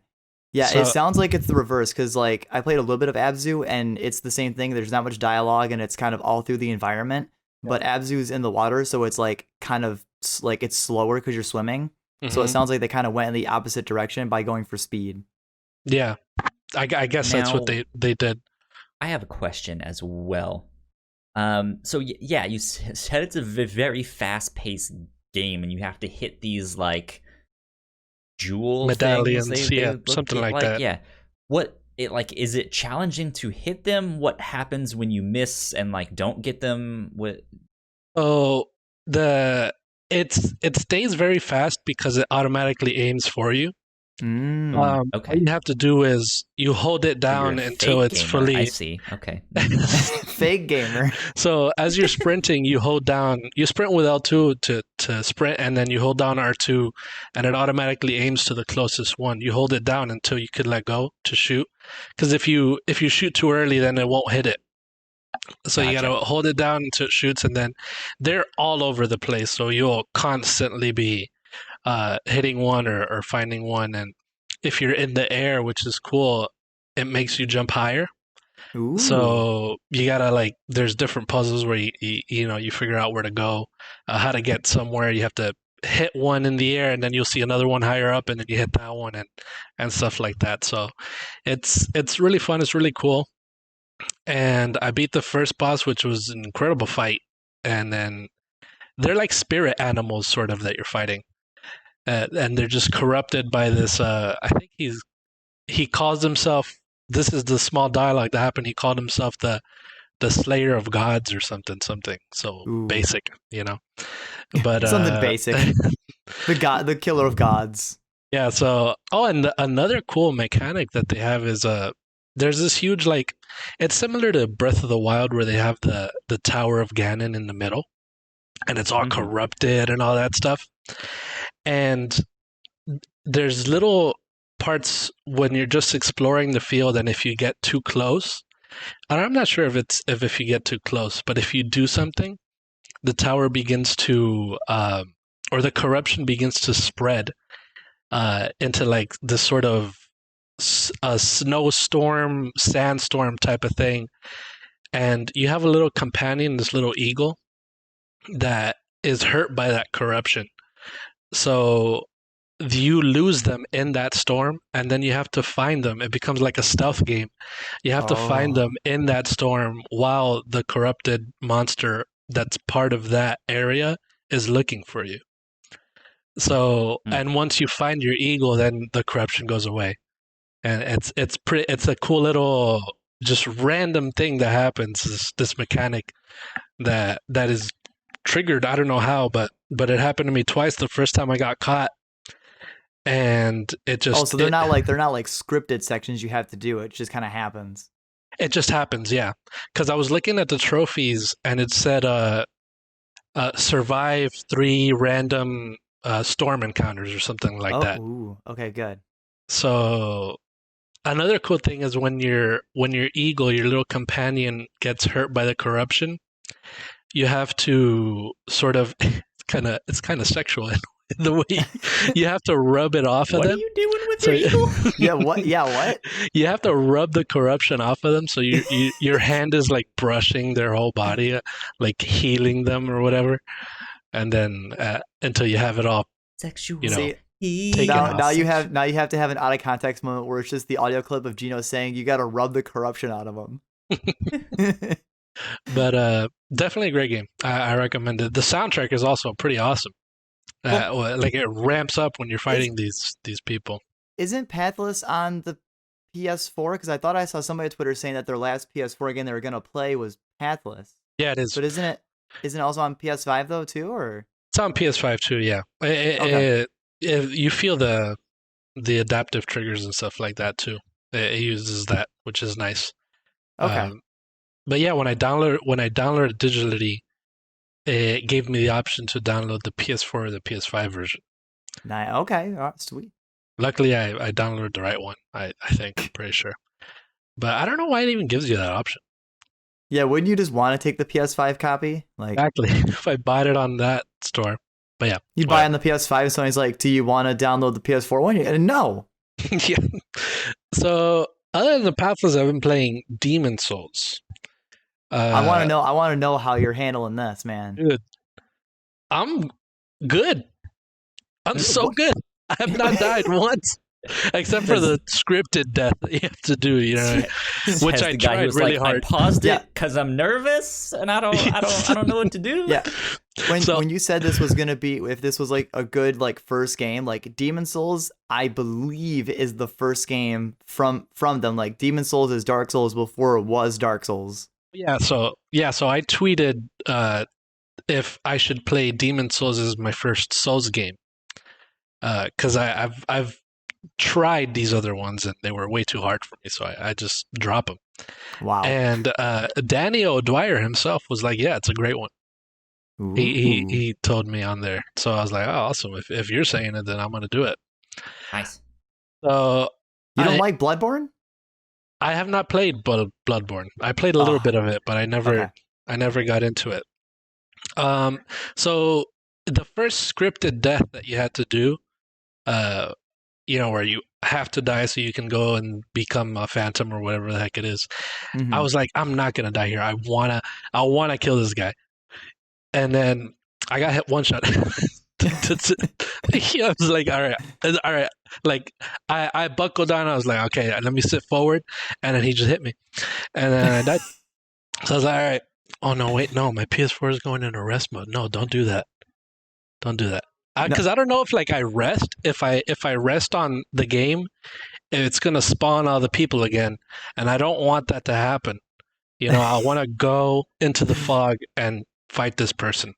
Yeah, so, it sounds like it's the reverse, because like I played a little bit of Abzu and it's the same thing. There's not much dialogue and it's kind of all through the environment. But Abzu's in the water, so it's like kind of like it's slower because you're swimming. Mm-hmm. So it sounds like they kind of went in the opposite direction by going for speed.
Yeah, I guess that's what they did.
I have a question as well. So yeah, you said it's a very fast-paced game, and you have to hit these like jewel
medallions,
things,
something like that.
Yeah, is it challenging to hit them? What happens when you miss and like don't get them?
It stays very fast because it automatically aims for you.
Okay.
All you have to do is you hold it down until it's
gamer.
fully.
I see. Okay.
Fake gamer.
So as you're sprinting, you hold down. You sprint with L2 to sprint, and then you hold down R2, and it automatically aims to the closest one. You hold it down until you could let go to shoot, because if you shoot too early, then it won't hit it. So you gotta hold it down until it shoots, and then they're all over the place. So you'll constantly be hitting one or finding one, and if you're in the air, which is cool, it makes you jump higher.
Ooh.
So you gotta there's different puzzles where you figure out where to go, how to get somewhere. You have to hit one in the air, and then you'll see another one higher up, and then you hit that one, and stuff like that. So it's really fun. It's really cool. And I beat the first boss, which was an incredible fight. And then they're like spirit animals, sort of, that you're fighting. And they're just corrupted by this. I think he calls himself. This is the small dialogue that happened. He called himself the Slayer of Gods or something. So Ooh. Basic, But
something basic. The killer of gods.
Yeah. So and another cool mechanic that they have is there's this huge it's similar to Breath of the Wild, where they have the Tower of Ganon in the middle, and it's all corrupted and all that stuff. And there's little parts when you're just exploring the field, and if you get too close, and I'm not sure if you get too close, but if you do something, the tower begins to or the corruption begins to spread into this sort of a snowstorm, sandstorm type of thing. And you have a little companion, this little eagle, that is hurt by that corruption. So you lose them in that storm, and then you have to find them. It becomes like a stealth game. You have to find them in that storm while the corrupted monster that's part of that area is looking for you. So, and once you find your eagle, then the corruption goes away. And it's a cool little just random thing that happens. This mechanic that is triggered. I don't know how, but it happened to me twice. The first time I got caught, and it just
so they're not scripted sections you have to do. It just kind of happens.
It just happens, yeah. Because I was looking at the trophies, and it said survive 3 random storm encounters or something like that.
Ooh, okay, good.
So another cool thing is when your eagle, your little companion, gets hurt by the corruption, you have to sort of it's kind of sexual in the way you have to rub it off of them.
What are you doing with your eagle?
What?
You have to rub the corruption off of them, so your hand is like brushing their whole body, like healing them or whatever, and then until you have it all
sexual.
Now you have to have an out of context moment where it's just the audio clip of Gino saying you got to rub the corruption out of them.
But definitely a great game. I recommend it. The soundtrack is also pretty awesome. Like it ramps up when you're fighting these people. Isn't
Pathless on the PS4? Because I thought I saw somebody on Twitter saying that their last PS4 game they were gonna play was Pathless.
Yeah, it is.
But isn't it also on PS5 though too? Or
it's on PS5 too. Yeah. You feel the adaptive triggers and stuff like that too. It uses that, which is nice.
Okay.
But yeah, when I downloaded it digitally, it gave me the option to download the PS4 or the PS5 version.
Nice. Okay. Oh, sweet.
Luckily, I downloaded the right one. I think I'm pretty sure. But I don't know why it even gives you that option.
Yeah, wouldn't you just want to take the PS5 copy? Like
exactly. If I bought it on that store. But yeah.
You buy on the PS5, so he's like, do you want to download the PS4 one? And no.
Yeah. So other than the Pathless, I've been playing Demon Souls.
I want to know how you're handling this, man.
Dude, I'm good. I'm so good. I have not died once, except for the scripted death that you have to do. You know, which I tried really hard.
I paused it because I'm nervous and I don't know what to do.
Yeah. When you said this was gonna be, if this was like a good like first game, like Demon Souls, I believe is the first game from them. Like Demon Souls is Dark Souls before it was Dark Souls.
So I tweeted if I should play Demon Souls as my first Souls game, because I've tried these other ones and they were way too hard for me, so I just drop them.
Wow.
And Danny O'Dwyer himself was like, "Yeah, it's a great one." He told me on there, so I was like, "Oh, awesome! If you're saying it, then I'm gonna do it."
Nice.
So
you don't like Bloodborne?
I have not played Bloodborne. I played a little bit of it, but I never got into it. So the first scripted death that you had to do, where you have to die so you can go and become a phantom or whatever the heck it is. Mm-hmm. I was like, I'm not gonna die here. I wanna kill this guy. And then I got hit one shot. I was like, all right. Like I buckled down. I was like, okay, let me sit forward. And then he just hit me, and then I died. So I was like, all right. Oh no, wait, no, my PS4 is going into rest mode. No, don't do that. Don't do that. Because I don't know if like I rest. If I rest on the game, it's gonna spawn all the people again, and I don't want that to happen. You know, I want to go into the fog and fight this person.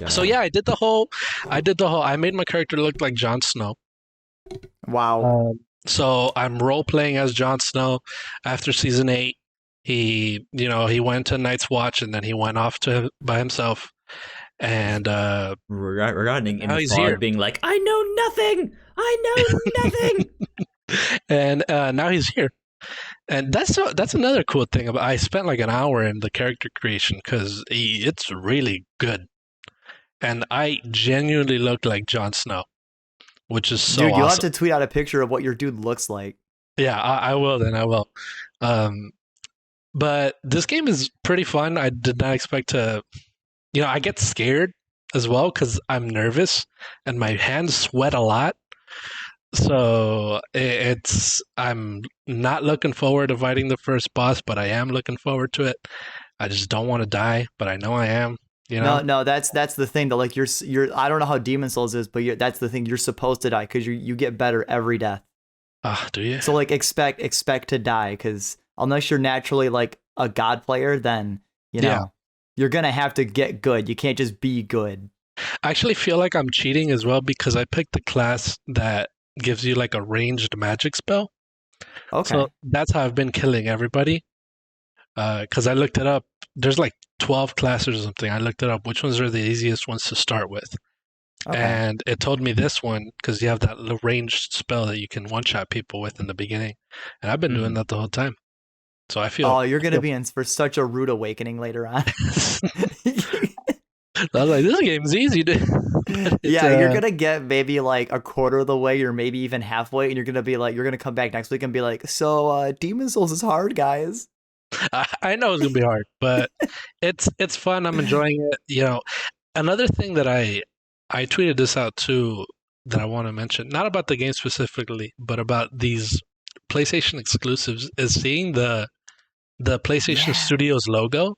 So yeah, I did the whole. I made my character look like Jon Snow.
Wow.
So I'm role playing as Jon Snow. After season 8, he went to Night's Watch and then he went off by himself. And
running in the fog, being like, I know nothing.
And now he's here. And that's another cool thing. I spent like an hour in the character creation because it's really good. And I genuinely look like Jon Snow, which is so awesome.
You'll have to tweet out a picture of what your dude looks like.
Yeah, I will. Then I will. But this game is pretty fun. I did not expect to. I get scared as well because I'm nervous and my hands sweat a lot. So I'm not looking forward to fighting the first boss, but I am looking forward to it. I just don't want to die, but I know I am.
No, that's the thing though. Like you're I don't know how Demon Souls is, but that's the thing. You're supposed to die because you get better every death.
Do you?
So like expect to die because unless you're naturally like a god player, then you're gonna have to get good. You can't just be good.
I actually feel like I'm cheating as well because I picked the class that gives you like a ranged magic spell.
Okay.
So that's how I've been killing everybody. Because I looked it up. There's like 12 classes or something. I looked it up. Which ones are the easiest ones to start with? Okay. And it told me this one because you have that ranged spell that you can one-shot people with in the beginning. And I've been doing that the whole time. So I feel...
Oh, you're going to be in for such a rude awakening later on.
I was like, this game's easy, dude.
You're gonna get maybe like a quarter of the way, or maybe even halfway, and you're gonna come back next week and be like, so Demon Souls is hard, guys.
I know it's gonna be hard, but it's fun. I'm enjoying it. Another thing that I tweeted this out too that I want to mention, not about the game specifically, but about these PlayStation exclusives, is seeing the PlayStation Studios logo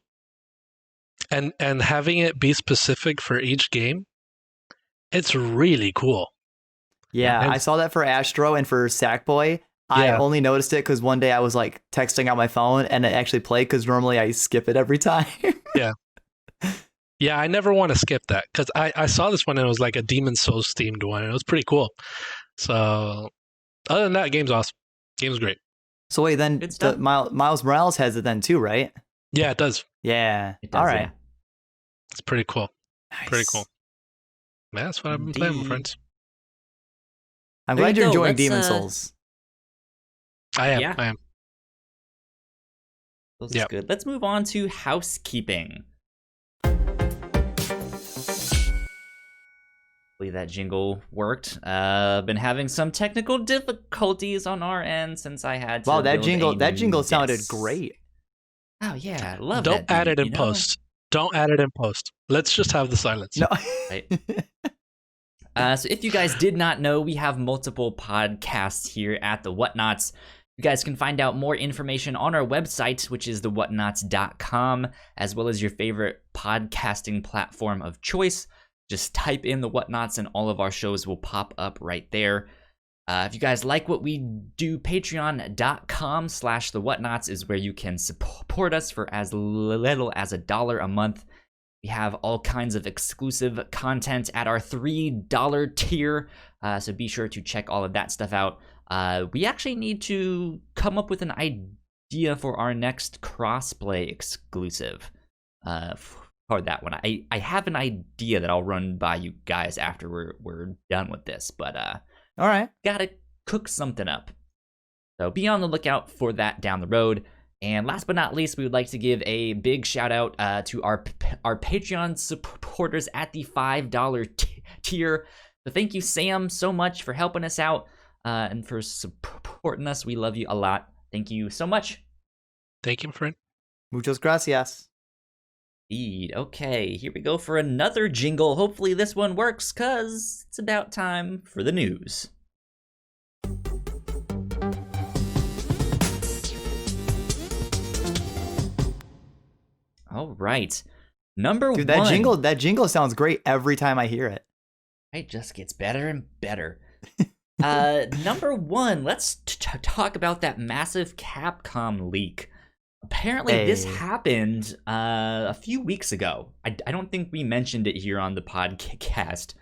and having it be specific for each game. It's really cool.
Yeah, I saw that for Astro and for Sackboy. I only noticed it because one day I was like texting on my phone and it actually played, because normally I skip it every time.
Yeah, I never want to skip that because I saw this one and it was like a Demon Souls themed one and it was pretty cool. So other than that, game's awesome. Game's great.
So wait, then Miles Morales has it then too, right?
Yeah, it does.
Yeah.
It does,
all right.
Yeah.
It's pretty cool.
Nice.
Pretty cool. Man, that's what I've been playing, my friends.
I'm glad you're enjoying Demon Souls.
I am.
This is good. Let's move on to housekeeping. Hopefully that jingle worked. Been having some technical difficulties on our end since I had to.
Wow, that jingle sounded great.
Oh yeah, I love
Don't add it in post. Don't add it in post. Let's just have the silence.
No.
Right. So if you guys did not know, we have multiple podcasts here at the Whatnauts. You guys can find out more information on our website, which is thewhatnauts.com, as well as your favorite podcasting platform of choice. Just type in the Whatnauts and all of our shows will pop up right there. If you guys like what we do, patreon.com/thewhatnauts is where you can support us for as little as $1 a month. We have all kinds of exclusive content at our $3 tier, so be sure to check all of that stuff out. We actually need to come up with an idea for our next Crossplay exclusive for that one. I have an idea that I'll run by you guys after we're done with this, but
all right,
gotta cook something up. So be on the lookout for that down the road. And last but not least, we would like to give a big shout out to our Patreon supporters at the $5 tier. So thank you, Sam, so much for helping us out and for supporting us. We love you a lot. Thank you so much.
Thank you, friend.
Muchas gracias.
Indeed. Okay, here we go for another jingle. Hopefully this one works, because it's about time for the news. All right. Number one.
That jingle sounds great every time I hear it.
It just gets better and better. Number one, let's talk about that massive Capcom leak. Apparently, this happened a few weeks ago. I don't think we mentioned it here on the podcast.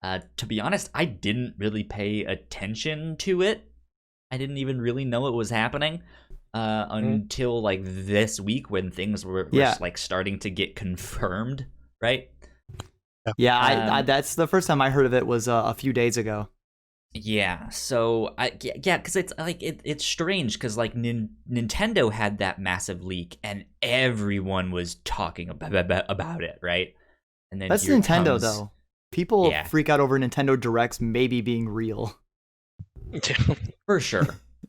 To be honest, I didn't really pay attention to it. I didn't even really know it was happening until like this week when things were like starting to get confirmed, right?
Yeah, that's the first time I heard of it was a few days ago.
Yeah, so because it's like it's strange because like Nintendo had that massive leak and everyone was talking about it, right? And then
that's Nintendo though. People freak out over Nintendo Directs maybe being real.
For sure.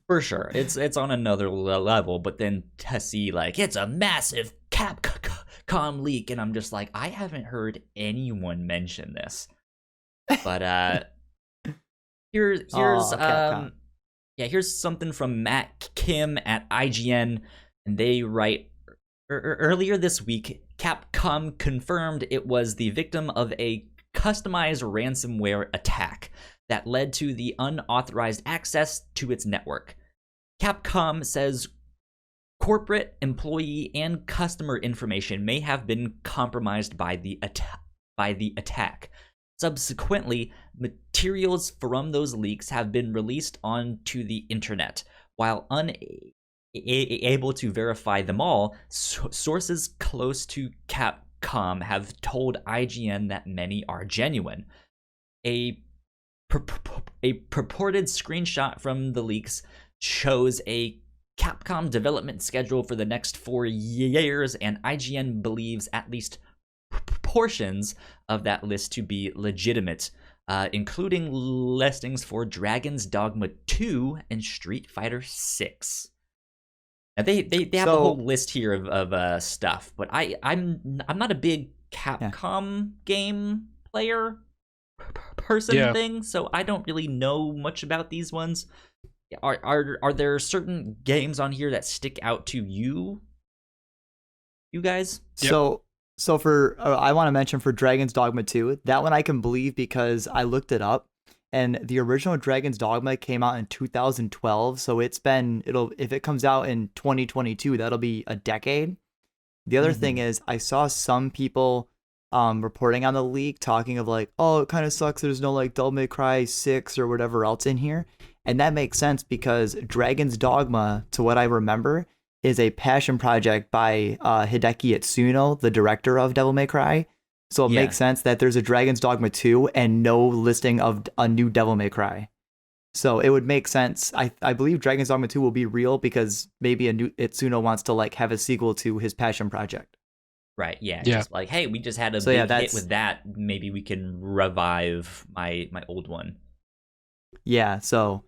For sure. It's on another level, but then to see like it's a massive Capcom leak and I'm just like, I haven't heard anyone mention this. But here's something from Matt Kim at IGN, and they write earlier this week, Capcom confirmed it was the victim of a customized ransomware attack that led to the unauthorized access to its network. Capcom says corporate, employee, and customer information may have been compromised by the attack. Subsequently, materials from those leaks have been released onto the internet. While unable to verify them all, sources close to Capcom have told IGN that many are genuine. A purported screenshot from the leaks shows a Capcom development schedule for the next 4 years, and IGN believes at least portions of that list to be legitimate, including listings for Dragon's Dogma 2 and Street Fighter 6. Now they have a whole list here of stuff, but I'm not a big Capcom game player person thing, so I don't really know much about these ones. Are there certain games on here that stick out to you guys?
So for I want to mention for Dragon's Dogma 2, that one I can believe because I looked it up, and the original Dragon's Dogma came out in 2012, so if it comes out in 2022, that'll be a decade. The other thing is, I saw some people reporting on the leak talking of like, oh, it kind of sucks there's no like Devil May Cry 6 or whatever else in here. And that makes sense because Dragon's Dogma, to what I remember, is a passion project by Hideki Itsuno, the director of Devil May Cry. So it makes sense that there's a Dragon's Dogma 2 and no listing of a new Devil May Cry. So it would make sense. I believe Dragon's Dogma 2 will be real because maybe a new Itsuno wants to like have a sequel to his passion project.
Right, yeah. Just like, hey, we just had a big hit with that. Maybe we can revive my old one. Yeah,
so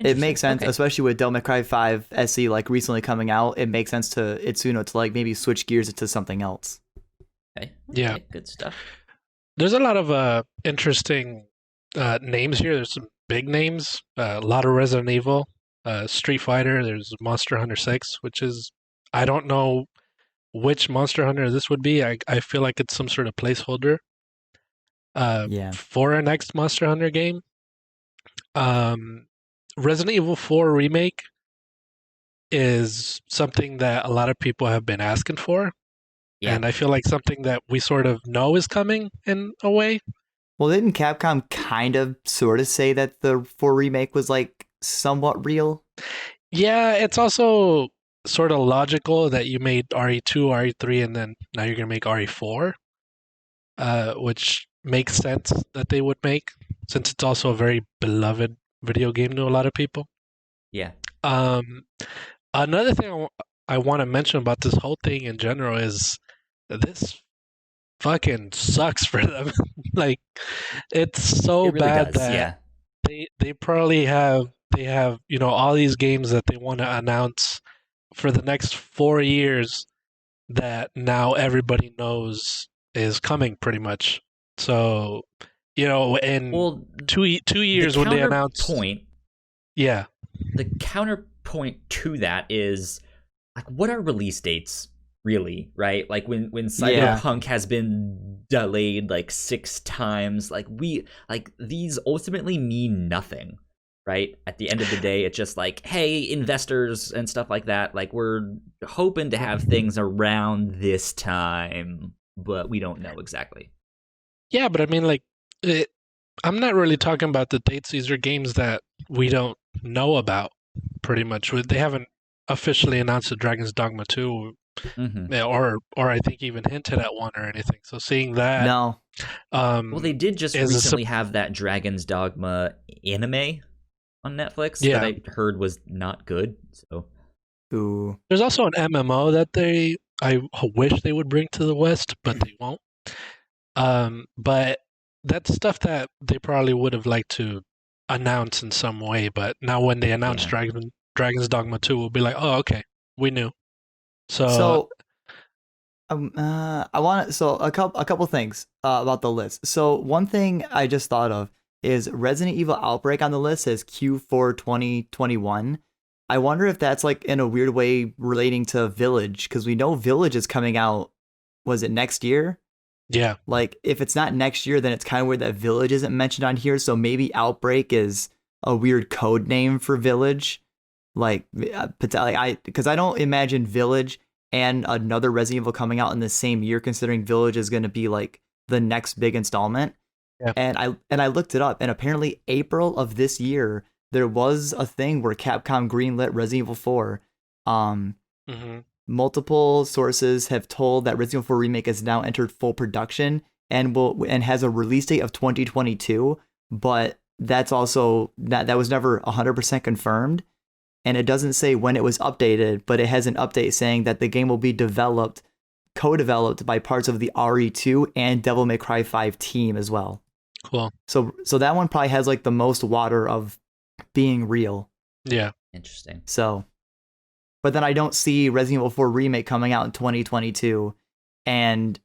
it makes sense, especially with Devil May Cry 5 SE like recently coming out. It makes sense to Itsuno to like maybe switch gears into something else.
Okay.
Yeah,
good stuff.
There's a lot of interesting names here. There's some big names, a lot of Resident Evil, Street Fighter. There's Monster Hunter 6, which is, I don't know which Monster Hunter this would be. I feel like it's some sort of placeholder for a next Monster Hunter game. Resident Evil 4 Remake is something that a lot of people have been asking for. Yeah. And I feel like something that we sort of know is coming in a way.
Well, didn't Capcom kind of sort of say that the 4 Remake was like somewhat real?
Yeah, it's also sort of logical that you made RE2, RE3, and then now you're going to make RE4, which makes sense that they would make, since it's also a very beloved video game to a lot of people.
Yeah.
Another thing I want to mention about this whole thing in general is this fucking sucks for them. Like, it's so
it really
bad
does,
that they probably have all these games that they want to announce for the next 4 years that now everybody knows is coming pretty much. So, in 2 years when they announce the
counterpoint to that is like, what are release dates really, right? Like when Cyberpunk has been delayed like 6 times, like these ultimately mean nothing. Right? At the end of the day, it's just like, hey, investors and stuff like that, like we're hoping to have things around this time, but we don't know exactly.
Yeah, but I mean, like, I'm not really talking about the dates. These are games that we don't know about, pretty much. They haven't officially announced the Dragon's Dogma 2, or I think even hinted at one or anything. So seeing that...
No.
Well, they did just recently have that Dragon's Dogma anime on Netflix that I heard was not good. So,
there's also an MMO that I wish they would bring to the West, but they won't. But that's stuff that they probably would have liked to announce in some way. But now when they announce Dragon's Dogma 2, we'll be like, oh, okay, we knew. So
I want a couple things about the list. So one thing I just thought of is Resident Evil Outbreak on the list says Q4 2021. I wonder if that's like in a weird way relating to Village, because we know Village is coming out, was it next year?
Yeah.
Like if it's not next year, then it's kind of weird that Village isn't mentioned on here. So maybe Outbreak is a weird code name for Village. Like, because I don't imagine Village and another Resident Evil coming out in the same year, considering Village is going to be like the next big installment. Yeah. And I looked it up, and apparently April of this year there was a thing where Capcom greenlit Resident Evil 4. Multiple sources have told that Resident Evil 4 Remake has now entered full production and has a release date of 2022, but that's also that was never 100% confirmed, and it doesn't say when it was updated, but it has an update saying that the game will be developed co-developed by parts of the RE2 and Devil May Cry 5 team as well.
Cool.
So that one probably has like the most water of being real.
Yeah.
Interesting.
So, but then I don't see Resident Evil 4 Remake coming out in 2022, and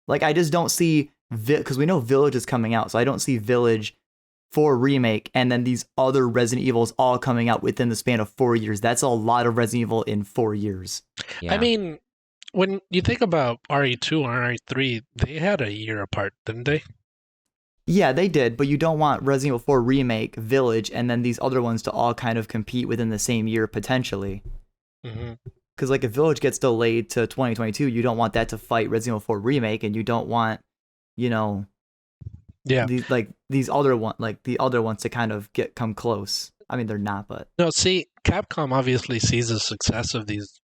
like I just don't see because we know Village is coming out, so I don't see Village 4 Remake and then these other Resident Evils all coming out within the span of 4 years. That's a lot of Resident Evil in 4 years.
Yeah.
I mean, when you think about RE2 and RE3, they had a year apart, didn't they?
Yeah, they did, but you don't want Resident Evil 4 Remake, Village, and then these other ones to all kind of compete within the same year potentially. Because like if Village gets delayed to 2022, you don't want that to fight Resident Evil 4 Remake, and you don't want, these other ones to kind of come close. I mean, they're not, but
no. See, Capcom obviously sees the success of these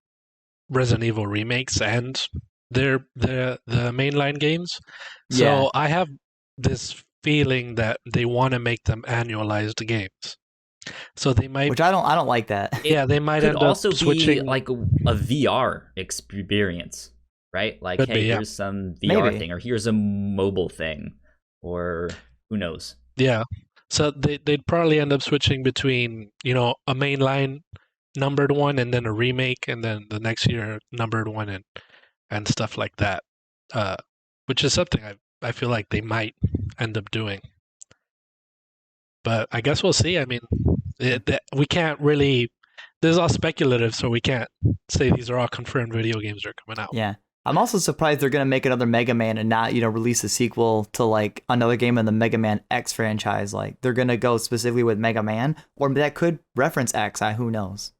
Resident Evil remakes and the mainline games. So
yeah.
I have this feeling that they want to make them annualized games. So they might,
which I don't like that.
Yeah, they might
could
end
also
up switching,
be like a VR experience, right? Like,
could
hey,
be, yeah.
here's some VR
Maybe.
thing, or here's a mobile thing, or who knows?
Yeah. So they'd probably end up switching between, a mainline numbered one and then a remake, and then the next year numbered one and stuff like that. Which is something I feel like they might end up doing. But I guess we'll see. I mean, we can't really. This is all speculative, so we can't say these are all confirmed video games that are coming out.
Yeah. I'm also surprised they're going to make another Mega Man and not, release a sequel to like another game in the Mega Man X franchise. Like they're going to go specifically with Mega Man, or that could reference X. Who knows?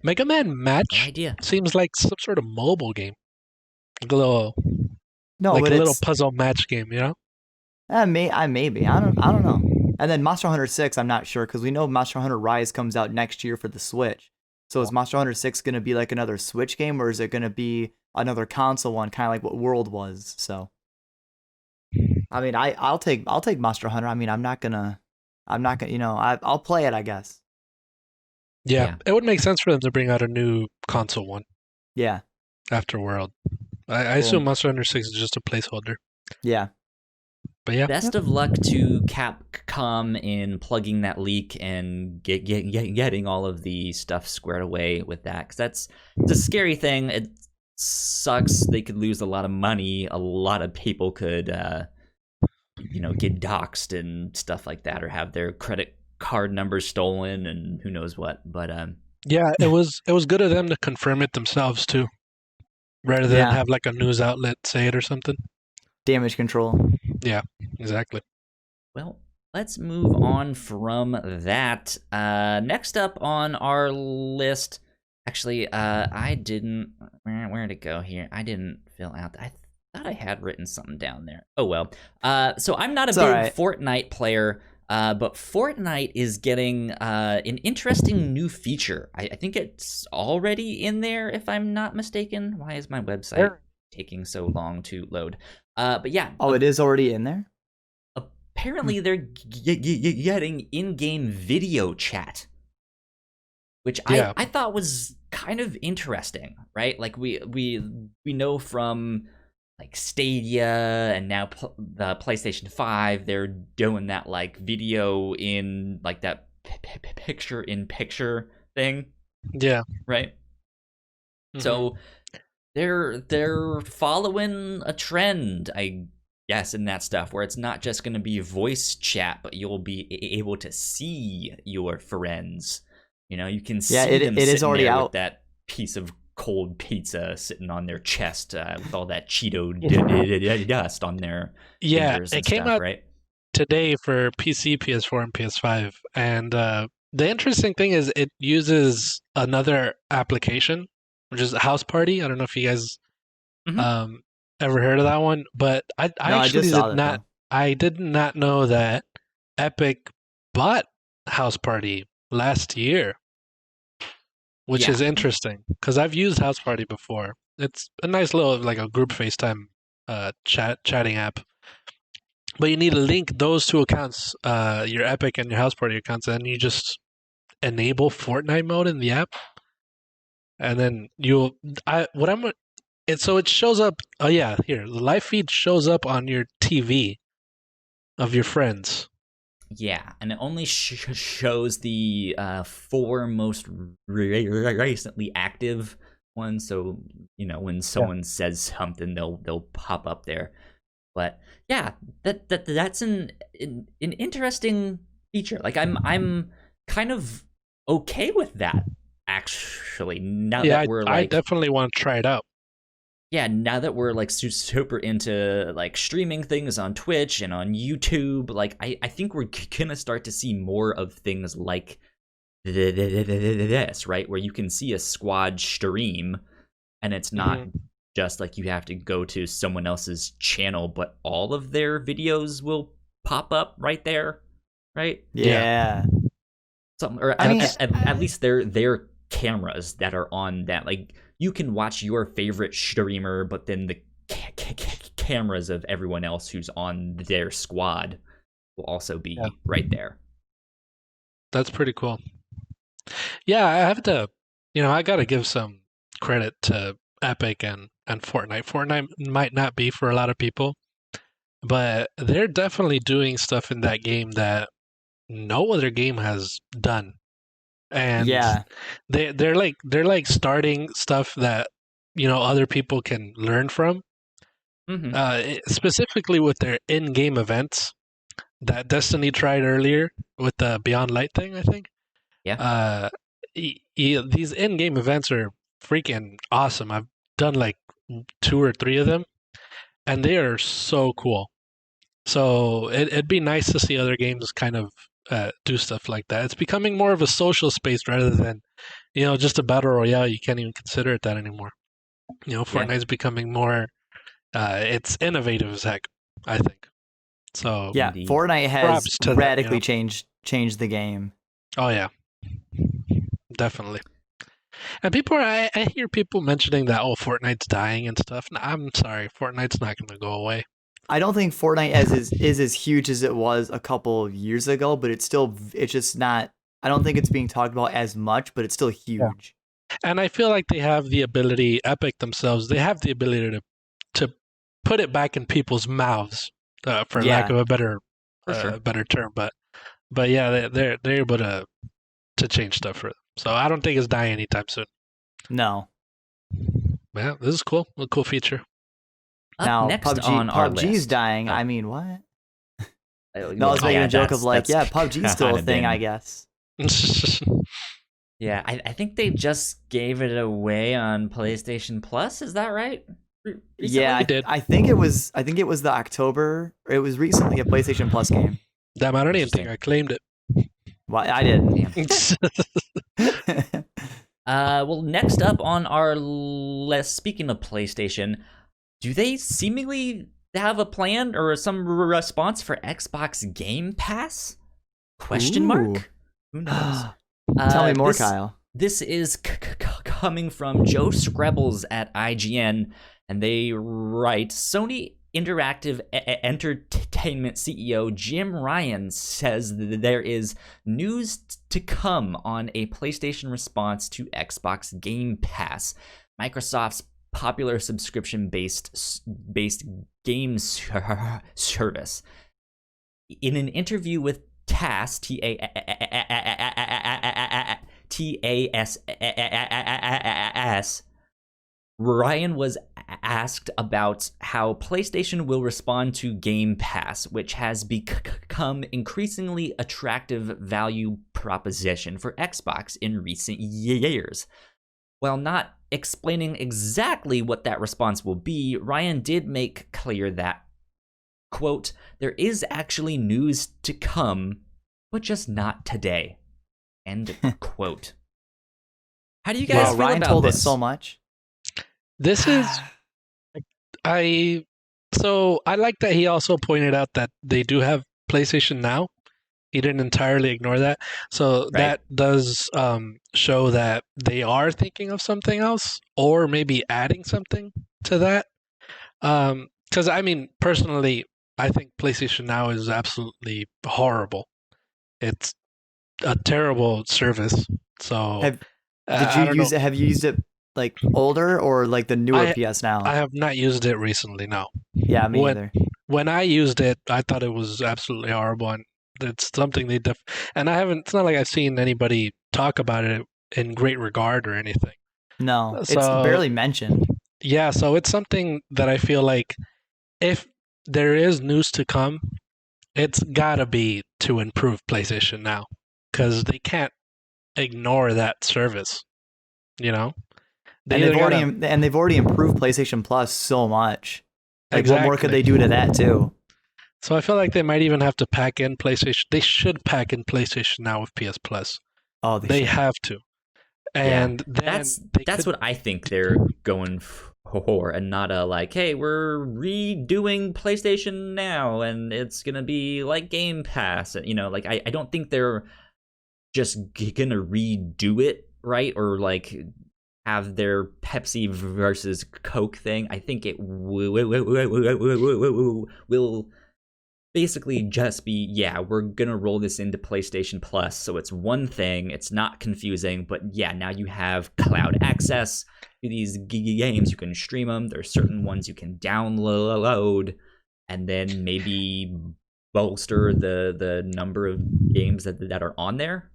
Mega Man Match
No idea.
Seems like some sort of mobile game. Like a little,
but
little puzzle match game,
maybe. I don't know. And then Monster Hunter 6, I'm not sure, because we know Monster Hunter Rise comes out next year for the Switch. So is Monster Hunter 6 going to be like another Switch game, or is it going to be another console one, kind of like what World was? So, I mean, I'll take Monster Hunter. I mean, I'll play it, I guess.
Yeah, it would make sense for them to bring out a new console one.
Yeah.
After World. I assume Monster Hunter 6 is just a placeholder.
Yeah.
But yeah.
Best of luck to Capcom in plugging that leak and getting all of the stuff squared away with that. Because it's a scary thing. It sucks. They could lose a lot of money. A lot of people could, get doxxed and stuff like that, or have their credit card numbers stolen and who knows what. But
yeah, it was good of them to confirm it themselves too, rather than have like a news outlet say it or something.
Damage control.
Yeah, exactly.
Well, let's move on from that. Next up on our list, actually, I didn't. Where'd it go here? I didn't fill out. I thought I had written something down there. Oh well. So I'm not a big Fortnite player. But Fortnite is getting an interesting new feature. I think it's already in there, if I'm not mistaken. Why is my website taking so long to load? But yeah.
Oh, it is already in there?
Apparently, they're getting in-game video chat, which I thought was kind of interesting, right? Like we know from like Stadia and now the PlayStation 5, they're doing that like video in like that picture-in-picture thing.
Yeah.
Right? Mm-hmm. So they're following a trend, I guess, in that stuff, where it's not just going to be voice chat, but you'll be able to see your friends. You can see them
it is already out.
With that piece of cold pizza sitting on their chest with all that Cheeto dust on their fingers and
it came
stuff,
out
right?
Today for PC, PS4, and PS5. And the interesting thing is it uses another application, which is House Party. I don't know if you guys ever heard of that one, but I did not know that Epic bought House Party last year. Which is interesting, because I've used House Party before. It's a nice little, like a group FaceTime chatting app. But you need to link those two accounts, your Epic and your House Party accounts, and you just enable Fortnite mode in the app. and then so it shows up. Oh yeah, here the live feed shows up on your TV of your friends.
Yeah, and it only shows the 4 most recently active ones. So when someone says something, they'll pop up there. But yeah, that's an interesting feature. Like I'm kind of okay with that, actually. Now that we're
I definitely want to try it out.
Yeah, now that we're like super into like streaming things on Twitch and on YouTube, like I think we're gonna start to see more of things like this, right? Where you can see a squad stream, and it's not just like you have to go to someone else's channel, but all of their videos will pop up right there, right?
Yeah.
Or at least their cameras that are on that, like you can watch your favorite streamer, but then the cameras of everyone else who's on their squad will also be right there.
That's pretty cool. Yeah, I have to, I got to give some credit to Epic and Fortnite. Fortnite might not be for a lot of people, but they're definitely doing stuff in that game that no other game has done. And they're like starting stuff that other people can learn from. Specifically with their in-game events that Destiny tried earlier with the Beyond Light thing, I think. These in-game events are freaking awesome. I've done like 2 or 3 of them, and they are so cool. So it'd be nice to see other games kind of do stuff like that. It's becoming more of a social space rather than, just a battle royale. You can't even consider it that anymore. Fortnite's becoming more, it's innovative as heck, I think. So
yeah, Fortnite has radically changed the game.
Oh yeah, definitely. And I hear people mentioning that Fortnite's dying and stuff. No, I'm sorry, Fortnite's not going to go away.
I don't think Fortnite is as huge as it was a couple of years ago, but it's just not. I don't think it's being talked about as much, but it's still huge.
Yeah. And I feel like they have the ability, Epic themselves, they have the ability to put it back in people's mouths, for lack of a better term. But yeah, they're able to change stuff for them. So I don't think it's dying anytime soon.
No.
Yeah, this is cool. A cool feature.
Now, next PUBG's dying. I mean, what? No, I was making a joke of like, PUBG's still a thing, I guess.
Yeah, I think they just gave it away on PlayStation Plus. Is that right?
Recently? Yeah, I think it was the October. It was recently a PlayStation Plus game.
Damn, I don't even think I claimed it.
Well, I didn't.
Well, next up on our list, speaking of PlayStation, do they seemingly have a plan or some response for Xbox Game Pass? Question mark? Who knows?
Tell me more, Kyle.
This is coming from Joe Screbbles at IGN, and they write, Sony Interactive Entertainment CEO Jim Ryan says that there is news to come on a PlayStation response to Xbox Game Pass, Microsoft's popular subscription-based game service. In an interview with TAS, TASS, Ryan was asked about how PlayStation will respond to Game Pass, which has become increasingly attractive value proposition for Xbox in recent years. While not explaining exactly what that response will be, Ryan did make clear that, quote, there is actually news to come, but just not today, end quote. How do you guys feel
Ryan
about
told
this?
us so much.
This is, I like that he also pointed out that they do have PlayStation Now. He didn't entirely ignore that. So that does show that they are thinking of something else or maybe adding something to that. Because, I mean, personally, I think PlayStation Now is absolutely horrible. It's a terrible service. So
did you use it? Have you used it like older or like the newer PS Now?
I have not used it recently. No.
Yeah, me either.
When I used it, I thought it was absolutely horrible, and it's something and I haven't. It's not like I've seen anybody talk about it in great regard or anything.
No, it's barely mentioned.
Yeah, so it's something that I feel like if there is news to come, it's gotta be to improve PlayStation Now, because they can't ignore that service. You know,
they've already improved PlayStation Plus so much. Like, exactly. What more could they do to that too?
So I feel like they might even have to pack in PlayStation. They should pack in PlayStation Now with PS Plus.
Oh,
they have to. And
that's what I think they're going for, and not a like, hey, we're redoing PlayStation Now, and it's gonna be like Game Pass. You know, like I don't think they're just gonna redo it, right? Or like have their Pepsi versus Coke thing. I think it will basically just be, yeah, we're gonna roll this into PlayStation Plus, so it's one thing, it's not confusing, but yeah, now you have cloud access to these games, you can stream them, there's certain ones you can download, and then maybe bolster the number of games that are on there.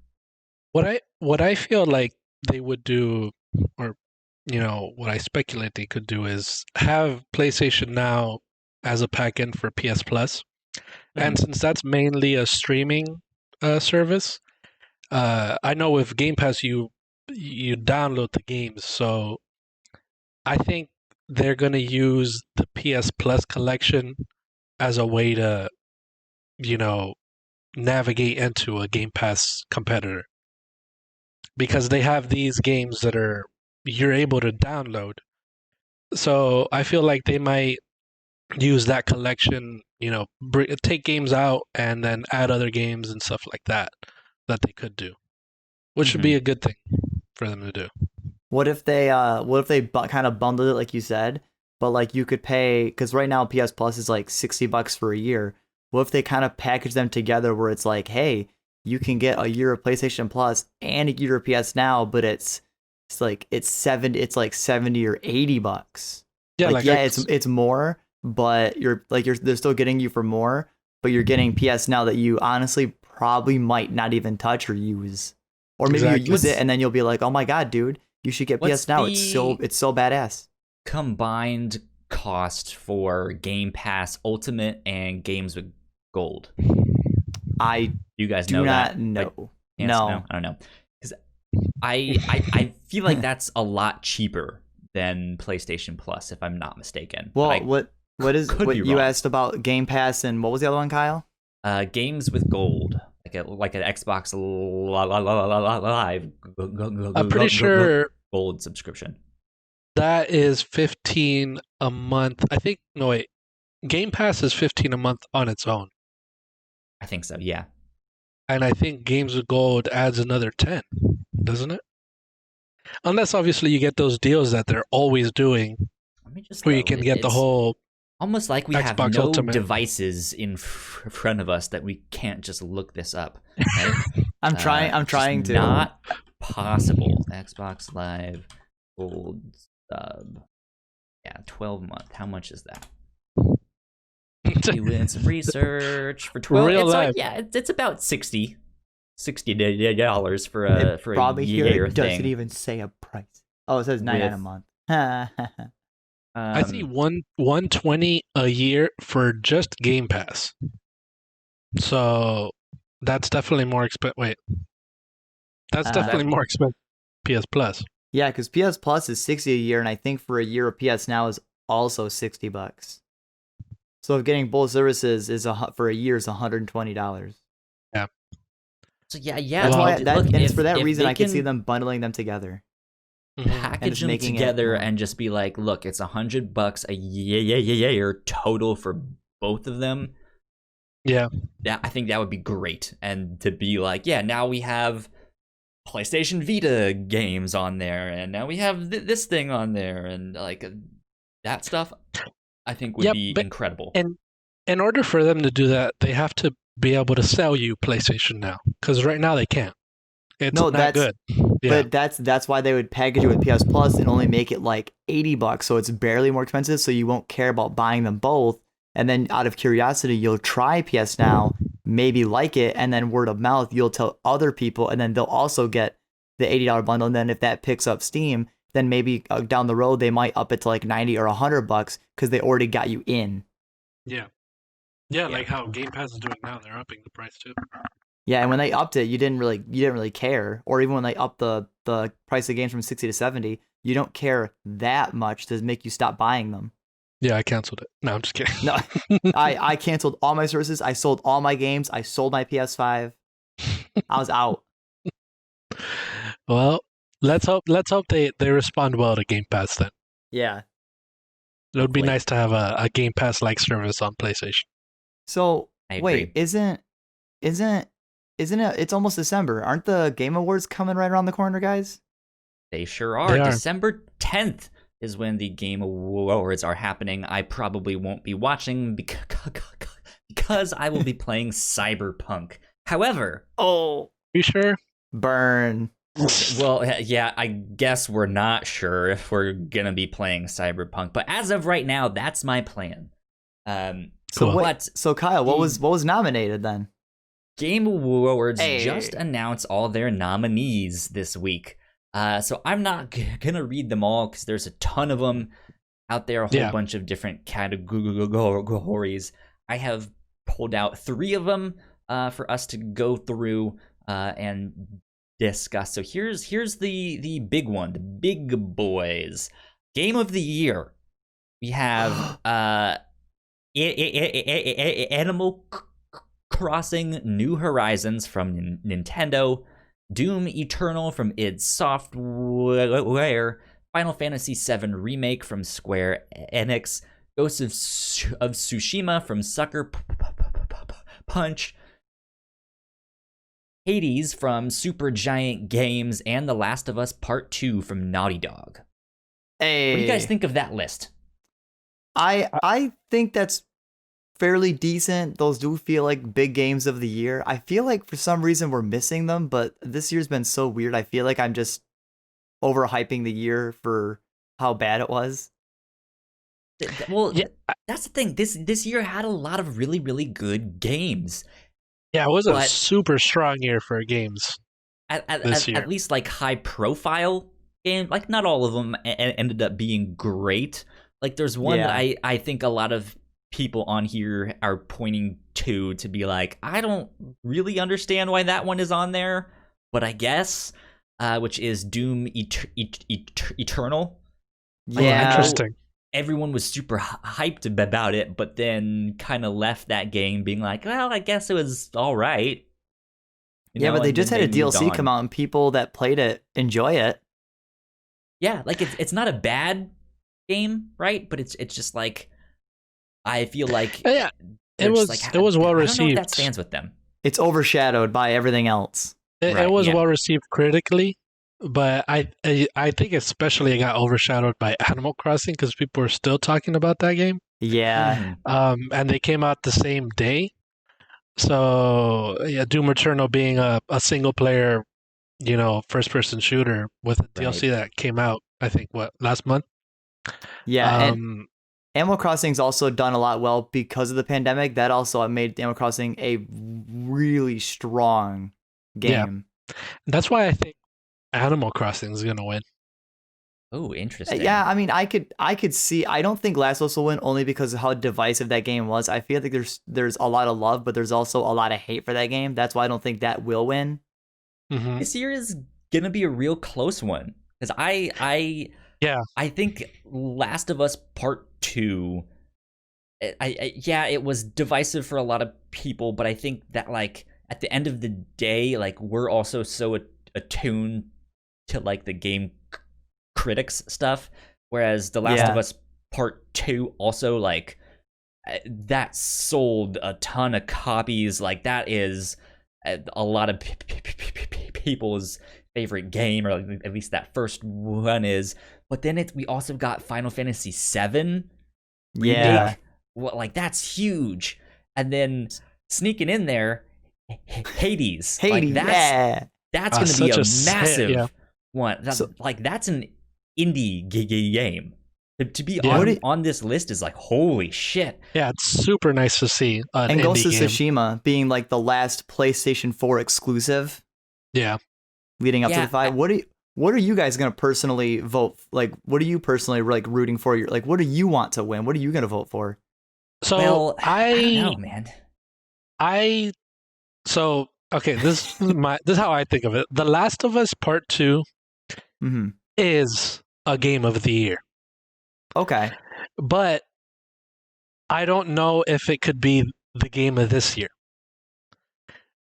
What I feel like they would do, or what I speculate they could do, is have PlayStation Now as a pack-in for PS Plus. And since that's mainly a streaming service, I know with Game Pass you download the games, so I think they're gonna use the PS Plus collection as a way to, navigate into a Game Pass competitor, because they have these games that you're able to download. So I feel like they might use that collection, take games out and then add other games and stuff like that they could do, which would be a good thing for them to do.
What if they kind of bundled it like you said, but like you could pay, because right now PS Plus is like $60 for a year. What if they kind of package them together where it's like, hey, you can get a year of PlayStation Plus and a year of PS Now, but it's like 70 or $80. Yeah, it's more, but they're still getting you for more, but you're getting PS Now that you honestly probably might not even touch or use. Or maybe you use it and then you'll be like, oh my god, dude, you should get PS Now. It's so badass.
Combined cost for Game Pass Ultimate and Games with Gold. You guys know that?
No.
No, I don't know. Because I feel like that's a lot cheaper than PlayStation Plus, if I'm not mistaken.
Well, what you asked about Game Pass, and what was the other one, Kyle?
Games with Gold, like an Xbox Live.
I'm pretty sure
Gold subscription.
That is $15 a month. I think. No, wait. Game Pass is $15 a month on its own.
I think so. Yeah.
And I think Games with Gold adds another 10, doesn't it? Unless obviously you get those deals that they're always doing, where you can get the whole.
Almost like we
Xbox
have no
Ultimate
devices in front of us that we can't just look this up. Right?
I'm trying to.
Not possible. Xbox Live Gold sub. Yeah, 12-month. How much is that? Doing some research for 12.
Real life.
It's about $60 for a
probably
year
here
thing.
Doesn't even say a price. Oh, it says $99 a month.
I see $120 a year for just Game Pass. So that's definitely more expensive. Wait, that's definitely more expensive. PS Plus.
Yeah, because PS Plus is $60 a year, and I think for a year of PS Now is also $60. So if getting both services is for a year is $120.
Yeah.
So yeah.
That's why. It's for that reason I can see them bundling them together.
Package them together and just be like, look, it's $100 a year total for both of them.
Yeah,
I think that would be great. And to be like, yeah, now we have PlayStation Vita games on there, and now we have this thing on there, and like that stuff, I think would be incredible.
And in order for them to do that, they have to be able to sell you PlayStation Now, because right now they can't. It's not good.
But that's why they would package it with PS Plus and only make it like $80, so it's barely more expensive. So you won't care about buying them both, and then out of curiosity, you'll try PS Now, maybe like it, and then word of mouth, you'll tell other people, and then they'll also get the $80 bundle. And then if that picks up steam, then maybe down the road they might up it to like $90 or $100 because they already got you in.
Yeah, like how Game Pass is doing now. They're upping the price too.
Yeah, and when they upped it, you didn't really care. Or even when they upped the price of games from 60 to 70, you don't care that much to make you stop buying them.
Yeah, I canceled it. No, I'm just kidding.
No, I canceled all my services. I sold all my games. I sold my PS5. I was out.
Well, let's hope they respond well to Game Pass then.
Yeah.
It would be nice to have a Game Pass like service on PlayStation.
So wait, isn't it? It's almost December. Aren't the Game Awards coming right around the corner, guys?
They sure are. December 10th is when the Game Awards are happening. I probably won't be watching because I will be playing Cyberpunk. However,
you sure?
Burn.
Well, yeah, I guess we're not sure if we're gonna be playing Cyberpunk, but as of right now, that's my plan.
So Kyle, what was nominated then?
Game Awards just announced all their nominees this week. So I'm not gonna read them all because there's a ton of them out there, a whole bunch of different categories. I have pulled out 3 of them for us to go through and discuss. So here's the big one, the big boys. Game of the Year. We have Animal Crossing New Horizons from Nintendo, Doom Eternal from id Software, Final Fantasy VII Remake from Square Enix, Ghost of Tsushima from Sucker Punch, Hades from Supergiant Games, and The Last of Us Part 2 from Naughty Dog. What do you guys think of that list?
I think that's fairly decent. Those do feel like big games of the year. I feel like for some reason we're missing them, but this year's been so weird. I feel like I'm just overhyping the year for how bad it was.
Well, yeah, that's the thing. This year had a lot of really, really good games.
Yeah, it was a super strong year for games this year.
At least like high profile games. Like not all of them ended up being great. Like there's one that I think a lot of people on here are pointing to be like, I don't really understand why that one is on there, but I guess, which is Doom Eternal.
Yeah,
interesting.
Everyone was super hyped about it, but then kind of left that game being like, well, I guess it was all right.
But they just had a DLC come out and people that played it enjoy it.
Yeah, like it's not a bad game, right? But it's just like, I feel like
it was well received.
I don't know if that stands with them.
It's overshadowed by everything else.
It was well received critically, but I think especially it got overshadowed by Animal Crossing because people were still talking about that game.
Yeah.
And they came out the same day. So Doom Eternal being a single player, first person shooter with a DLC that came out, I think last month.
Yeah, and Animal Crossing's also done a lot well because of the pandemic. That also made Animal Crossing a really strong game.
Yeah. That's why I think Animal Crossing is going to win.
Oh, interesting.
Yeah, I mean, I could see. I don't think Last of Us will win only because of how divisive that game was. I feel like there's a lot of love, but there's also a lot of hate for that game. That's why I don't think that will win.
Mm-hmm.
This year is gonna be a real close one because I think Last of Us Part 2. It was divisive for a lot of people, but I think that like at the end of the day, like we're also so attuned to like the game critics stuff, whereas The Last of Us Part 2 also like that sold a ton of copies. Like that is a lot of people's favorite game, or at least that first one is. But then we also got Final Fantasy VII remake.
Yeah,
like that's huge. And then sneaking in there, Hades.
Hades.
Like, that's going to be a massive one. That's an indie game. To be on this list is like, holy shit.
Yeah, it's super nice to see an
and
indie
Ghost of
game.
Tsushima being like the last PlayStation 4 exclusive.
Yeah.
Leading up to the 5. What are you guys gonna personally vote? Like, what are you personally like rooting for? Like, what do you want to win? What are you gonna vote for?
So I don't know, man.
Okay, this is how I think of it. The Last of Us Part 2 is a game of the year.
Okay.
But I don't know if it could be the game of this year.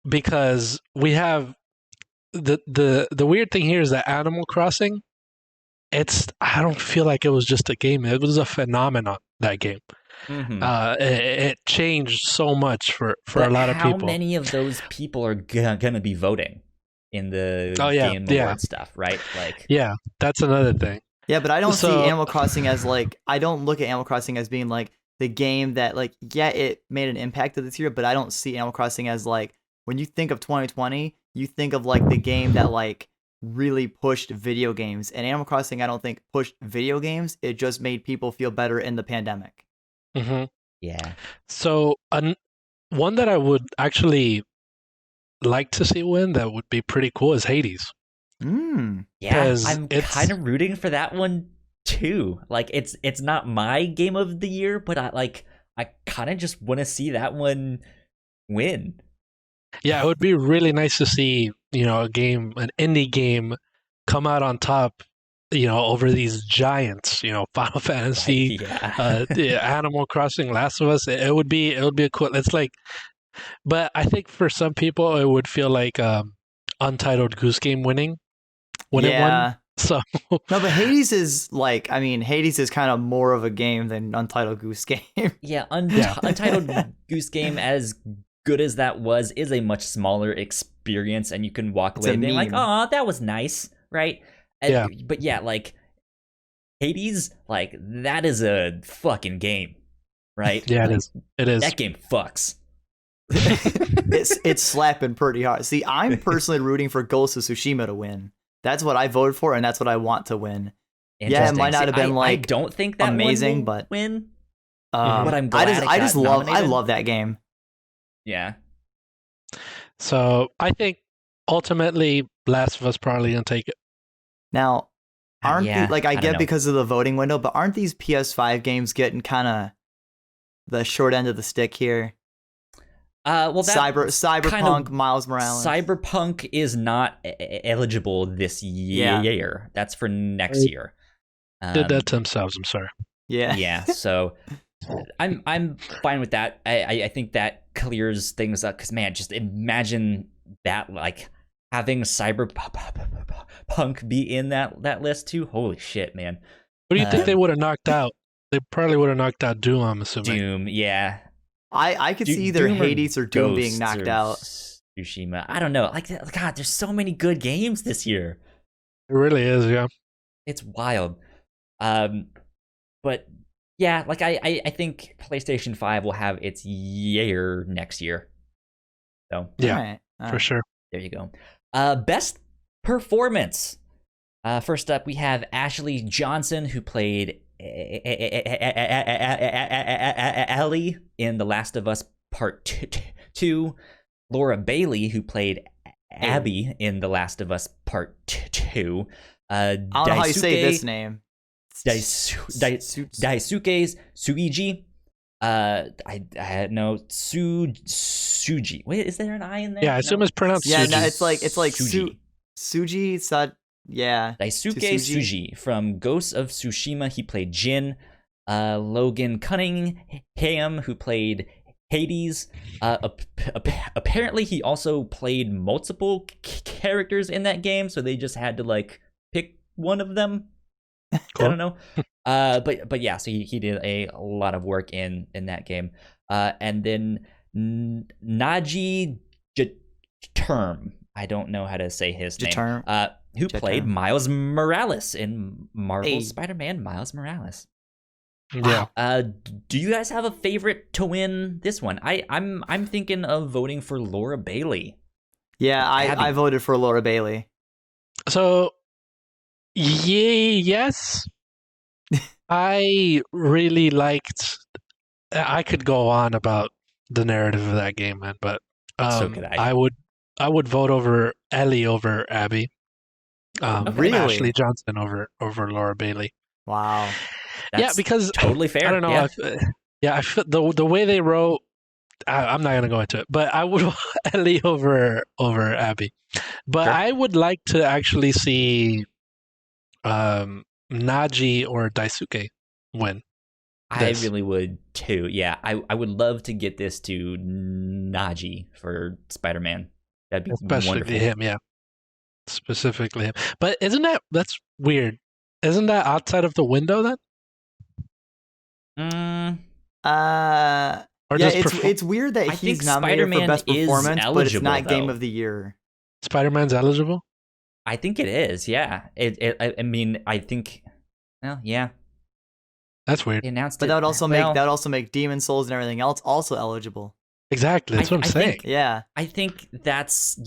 Because we have the weird thing here is that Animal Crossing, I don't feel like it was just a game. It was a phenomenon, that game. It changed so much for a lot of people.
How many of those people are gonna be voting in the Game Award stuff, right? Like,
yeah, that's another thing.
Yeah, but I don't see Animal Crossing as like, I don't look at Animal Crossing as being like the game that like, yeah, it made an impact this year, but I don't see Animal Crossing as like, when you think of 2020, you think of like the game that like really pushed video games. And Animal Crossing, I don't think pushed video games. It just made people feel better in the pandemic.
Yeah.
So one that I would actually like to see win that would be pretty cool is Hades.
Yeah, I'm kind of rooting for that one too. Like, it's not my game of the year, but I kind of just want to see that one win.
Yeah, it would be really nice to see, an indie game come out on top, over these giants, Final Fantasy, Animal Crossing, Last of Us. It would be a cool. It's like, but I think for some people it would feel like Untitled Goose Game winning when it won. So
no, but Hades is like, I mean, Hades is kind of more of a game than Untitled Goose Game.
Yeah, Untitled Goose Game, as good as that was, is a much smaller experience, and you can walk away being like, "Oh, that was nice," right? But yeah, like Hades, like that is a fucking game, right?
Yeah,
like,
it is.
That game fucks.
it's slapping pretty hard. See, I'm personally rooting for Ghost of Tsushima to win. That's what I voted for, and that's what I want to win. Yeah, it might not have been I
don't think that
amazing,
but win.
But I'm glad I love that game.
Yeah.
So I think ultimately Last of Us probably gonna take it.
Now, aren't I get because of the voting window, but aren't these PS5 games getting kind of the short end of the stick here?
Well,
Cyberpunk,
kind of,
Miles Morales.
Cyberpunk is not eligible this year. Yeah. That's for next year.
Did that to themselves. I'm sorry.
Yeah.
Yeah. So I'm fine with that. I think that clears things up because, man, just imagine that, like having Cyberpunk be in that list too. Holy shit, man.
What do you think they would have knocked out? They probably would have knocked out Doom, I'm assuming.
Doom, yeah.
I could see either Hades or Doom being knocked out.
Tsushima. I don't know. Like, God, there's so many good games this year.
It really is, yeah.
It's wild. But yeah, like I think PlayStation 5 will have its year next year. So
yeah, for sure.
There you go. Best performance. First up, we have Ashley Johnson, who played Ellie in The Last of Us Part 2. Laura Bailey, who played Abby in The Last of Us Part 2.
I don't know how you say this name.
Daisuke Suigi. I had no Suji. Wait, is there an I in there?
Yeah, I assume it's pronounced Suji.
Yeah, no, it's like Suji.
Daisuke Suji from Ghost of Tsushima. He played Jin. Logan Cunningham, who played Hades. Apparently, he also played multiple characters in that game, so they just had to like pick one of them. Cool. I don't know. But yeah, so he did a lot of work in that game. And then Naji Term. I don't know how to say his name. Who played Miles Morales in Marvel's Spider-Man Miles Morales.
Yeah.
Do you guys have a favorite to win this one? I'm thinking of voting for Laura Bailey.
Yeah, I voted for Laura Bailey.
So Yes. I really liked. I could go on about the narrative of that game, man, but
So could I.
I would vote over Ellie over Abby.
Really?
Ashley Johnson over Laura Bailey.
Wow.
That's
because
totally fair.
I don't know. I feel the way they wrote. I'm not gonna go into it, but I would Ellie over Abby. But sure. I would like to actually see Naji or Daisuke win.
I really would too. Yeah, I would love to get this to Naji for Spider-Man. That'd be
especially
wonderful.
Him, yeah. Specifically him. But that's weird? Isn't that outside of the window then?
It's weird that he's nominated
Spider-Man
for best performance, but it's not
though.
Game of the Year.
Spider-Man's eligible?
I think it is. Yeah. I mean, I think. Well, yeah.
That's weird.
They announced
but that would also make Demon Souls and everything else also eligible.
Exactly. That's what I'm saying.
I think that's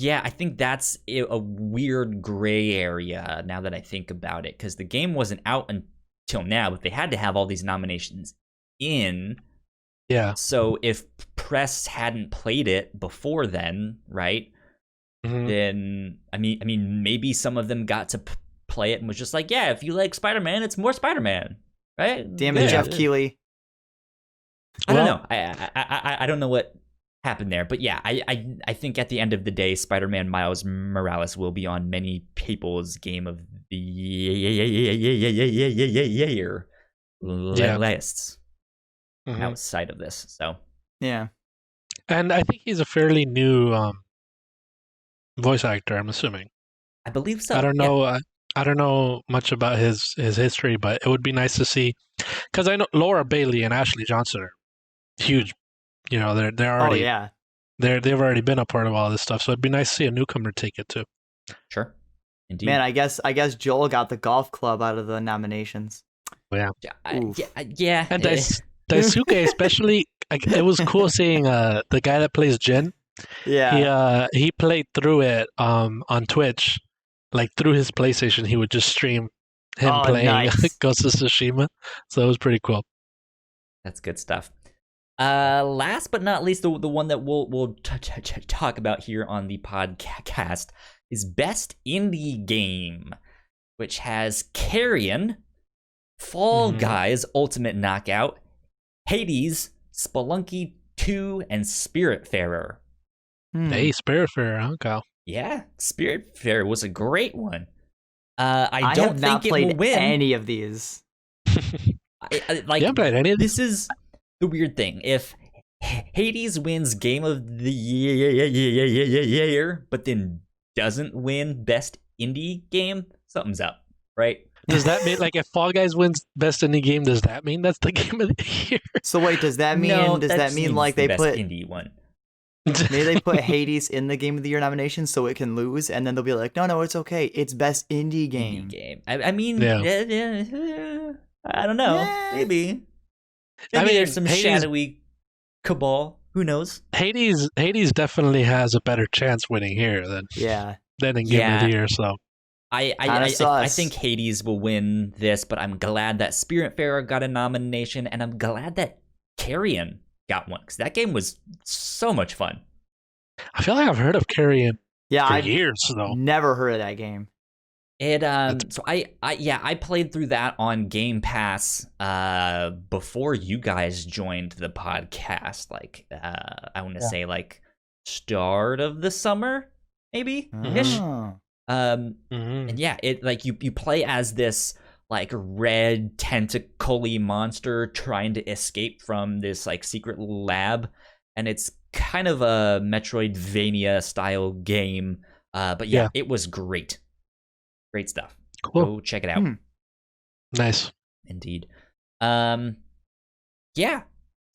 a weird gray area now that I think about it, because the game wasn't out until now, but they had to have all these nominations in.
Yeah.
So if press hadn't played it before then, right? Mm-hmm. Then I mean, maybe some of them got to play it and was just like, yeah, if you like Spider-Man, it's more Spider-Man, right?
Damn it, Jeff Keighley.
I don't know. I don't know what happened there, but yeah, I think at the end of the day, Spider-Man Miles Morales will be on many people's Game of the Year lists outside of this. So
yeah,
and I think he's a fairly new voice actor. I'm assuming.
I believe so.
I don't know. Yeah. I don't know much about his history, but it would be nice to see, because I know Laura Bailey and Ashley Johnson are huge. You know, they're already they've already been a part of all this stuff, so it'd be nice to see a newcomer take it too.
Sure, indeed.
Man, I guess Joel got the golf club out of the nominations.
Yeah,
yeah.
And Daisuke especially, it was cool seeing the guy that plays Jin.
Yeah,
he played through it on Twitch, like through his PlayStation. He would just stream him playing Ghost of Tsushima, so it was pretty cool.
That's good stuff. Last but not least, the one that we'll talk about here on the podcast is Best Indie Game, which has Carrion, Fall Guys Ultimate Knockout, Hades, Spelunky 2, and Spiritfarer.
Hey, Spiritfarer, okay.
Yeah, Spiritfarer was a great one. I
don't think
it will win
any of these.
You haven't played any of these?
This is the weird thing. If Hades wins Game of the Year, but then doesn't win Best Indie Game, something's up, right?
Does that mean, like, if Fall Guys wins Best Indie Game, does that mean that's the Game of the Year?
So wait, does that mean like they
best
put
indie one?
Maybe they put Hades in the Game of the Year nomination so it can lose, and then they'll be like, no, it's okay. It's Best Indie Game.
I mean, I don't know.
Yeah.
Maybe there's some shadowy cabal. Who knows?
Hades definitely has a better chance winning here than in Game of the Year. So
I think Hades will win this, but I'm glad that Spiritfarer got a nomination, and I'm glad that Carrion got one, because that game was so much fun.
I feel like I've heard of Carrion for years, though.
Never heard of that game.
So I played through that on Game Pass before you guys joined the podcast. Like I want to say like start of the summer, maybe ish. And yeah, it like you play as this like red tentacle-y monster trying to escape from this like secret lab, and it's kind of a Metroidvania style game. But yeah, it was great. Great stuff.
Cool.
Go check it out.
Nice.
Indeed. Yeah. So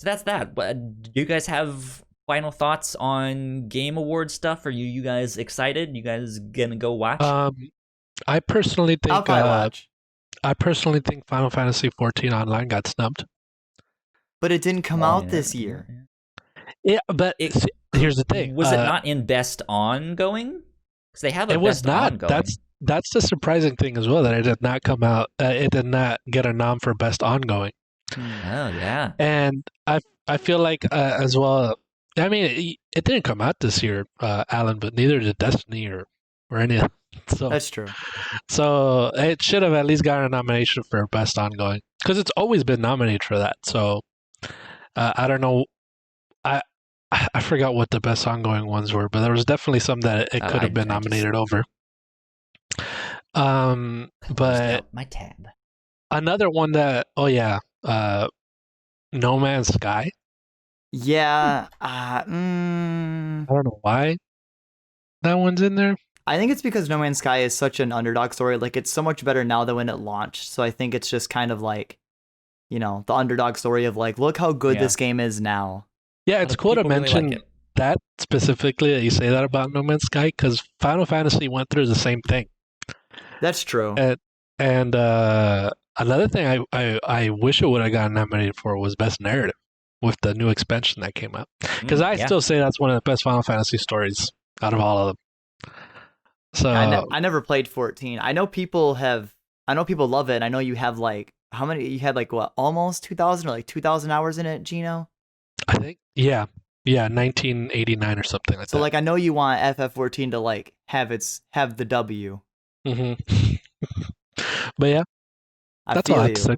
that's that. But do you guys have final thoughts on Game Award stuff? Are you guys excited? You guys gonna go watch?
I personally think
I'll probably watch.
I personally think Final Fantasy XIV Online got snubbed.
But it didn't come out this year.
Yeah, but here's the thing.
Was it not in Best Ongoing? Because they have a Best Ongoing.
that's the surprising thing as well, that it did not come out. It did not get a nom for best ongoing.
Oh yeah.
And I feel like as well. I mean, it didn't come out this year, Alan, but neither did Destiny or any of. So
That's true.
So it should have at least gotten a nomination for best ongoing, because it's always been nominated for that. So I don't know. I I forgot what the best ongoing ones were, but there was definitely some that it could have been nominated over. But
my tab.
Another one that No Man's Sky.
Yeah.
I don't know why that one's in there.
I think it's because No Man's Sky is such an underdog story. Like, it's so much better now than when it launched. So I think it's just kind of like, you know, the underdog story of like, look how good this game is now.
Yeah, it's cool to mention that specifically, that you say that about No Man's Sky, because Final Fantasy went through the same thing.
That's true.
And another thing I wish it would have gotten nominated for was Best Narrative with the new expansion that came out. Because I still say that's one of the best Final Fantasy stories out of all of them. So
I never played 14. I know people love it. I know you have like, how many? You had like what, almost 2,000 or like 2,000 hours in it, Gino?
I think, yeah, 1989 or something like that.
So like, I know you want FF14 to like have the W.
Mm-hmm. But yeah, that's all I have to say.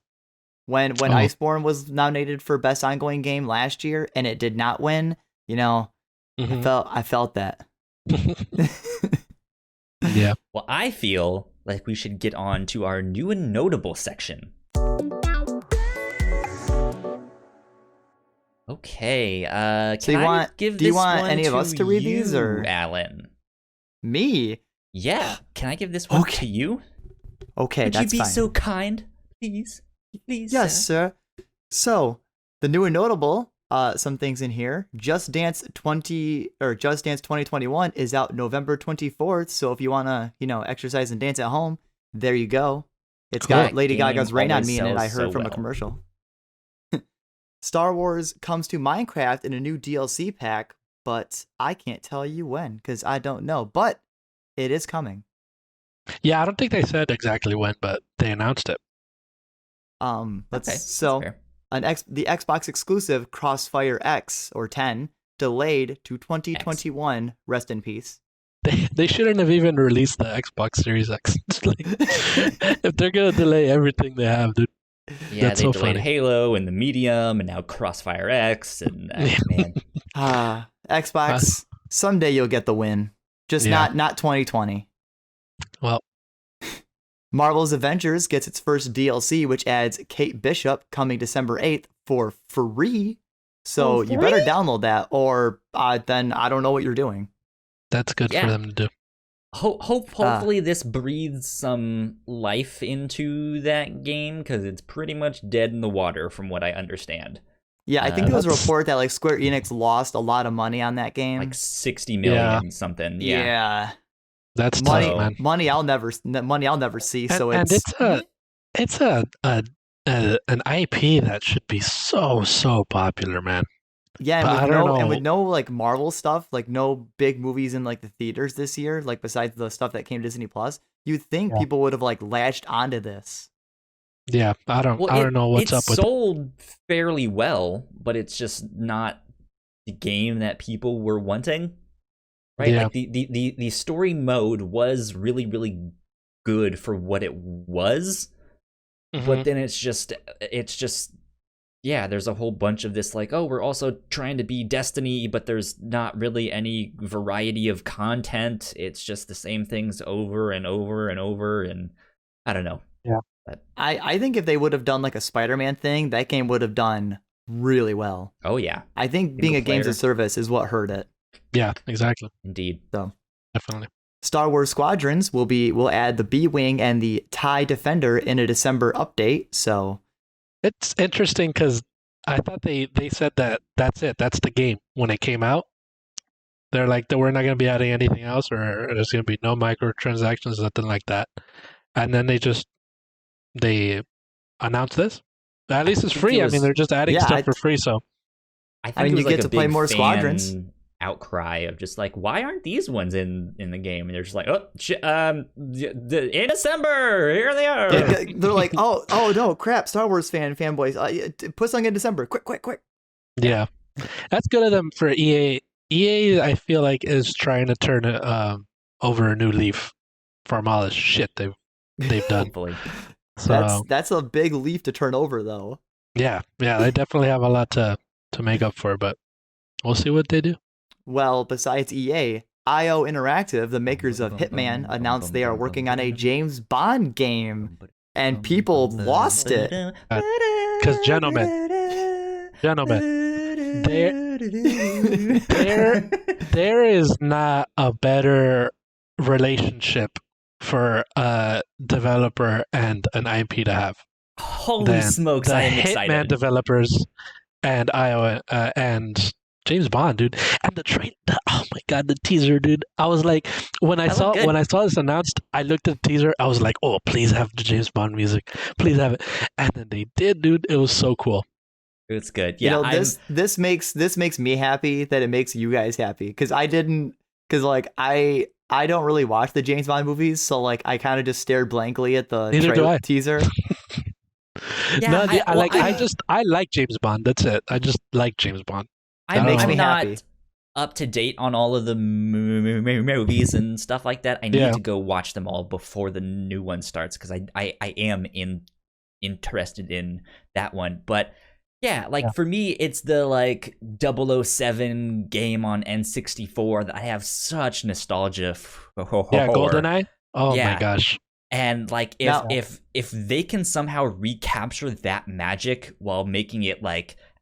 When Iceborne was nominated for best ongoing game last year and it did not win, you know, I felt that.
Yeah.
Well, I feel like we should get on to our new and notable section. Okay.
Do you want any of us to read these, or
Alan?
Me?
Yeah. Can I give this one to you?
Okay,
Would
that's
you be
fine.
so kind, please? Please.
Yes, sir. So, the new and notable, some things in here. Just Dance 2021 is out November 24th. So if you wanna, exercise and dance at home, there you go. It's got Lady Gaga's "Rain on Me" in it. I heard from a commercial. Star Wars comes to Minecraft in a new DLC pack, but I can't tell you when because I don't know. But it is coming.
Yeah,
I don't think they said exactly when, but they announced it.
The Xbox exclusive Crossfire X or 10 delayed to 2021. X. Rest in peace.
They shouldn't have even released the Xbox Series X. If they're gonna delay everything they have, dude.
Yeah, they delayed Halo and the Medium, and now Crossfire X, and man.
Xbox. Someday you'll get the win. Just not 2020.
Well,
Marvel's Avengers gets its first DLC, which adds Kate Bishop coming December 8th for free. So you better download that, or then I don't know what you're doing.
That's good for them to do.
Hopefully this breathes some life into that game, because it's pretty much dead in the water from what I understand.
Yeah, I think there was a report that like Square Enix lost a lot of money on that game.
Like 60 million something. Yeah.
That's
money,
tough, man.
Money I'll never see. So
it's an IP that should be so popular, man.
Yeah, and with no like Marvel stuff, like no big movies in like the theaters this year, like besides the stuff that came to Disney Plus, you'd think people would have like latched onto this.
Yeah, I don't know what's up with it.
It sold fairly well, but it's just not the game that people were wanting. Right?
Yeah.
Like the story mode was really, really good for what it was. Mm-hmm. But then it's just there's a whole bunch of this like, oh, we're also trying to be Destiny, but there's not really any variety of content. It's just the same things over and over and over, and I don't know.
Yeah.
But
I think if they would have done like a Spider-Man thing, that game would have done really well.
Oh yeah.
I think being a games of service is what hurt it.
Yeah, exactly.
Indeed.
So
definitely.
Star Wars Squadrons will add the B-Wing and the TIE Defender in a December update. So
it's interesting because I thought they said that's it. That's the game when it came out. They're like, we're not going to be adding anything else, or there's going to be no microtransactions, nothing like that. And then they announced this. At least it's free. I mean, they're just adding stuff for free. So
I mean, you get to play more Squadrons.
outcry of just like, why aren't these ones in the game? And they're just like, in December, here they are.
They're like, oh no, crap, Star Wars fanboys, put something in December, quick.
Yeah, that's good of them for EA. EA, I feel like, is trying to turn it over a new leaf from all this shit they've done.
Hopefully.
So that's a big leaf to turn over, though.
Yeah, they definitely have a lot to make up for, but we'll see what they do.
Well, besides EA, IO Interactive, the makers of Hitman, announced they are working on a James Bond game, and people lost it.
Because gentlemen, there is not a better relationship for a developer and an IP to have.
Holy smokes, I am excited.
Hitman developers and IO and James Bond, dude. And oh my god, the teaser, dude. I was like, when I saw this announced, I looked at the teaser, I was like, oh, please have the James Bond music. Please have it. And then they did, dude. It was so cool.
It's good. Yeah,
this makes me happy that it makes you guys happy. Because I don't really watch the James Bond movies, so like I kind of just stared blankly at the teaser.
Yeah,
I like James Bond. That's it. I just like James Bond.
I'm not up to date on all of the movies and stuff like that. I need to go watch them all before the new one starts because I am interested in that one. But yeah, for me, it's the 007 game on N64 that I have such nostalgia for.
Yeah, GoldenEye? Oh my gosh.
And if they can somehow recapture that magic while making it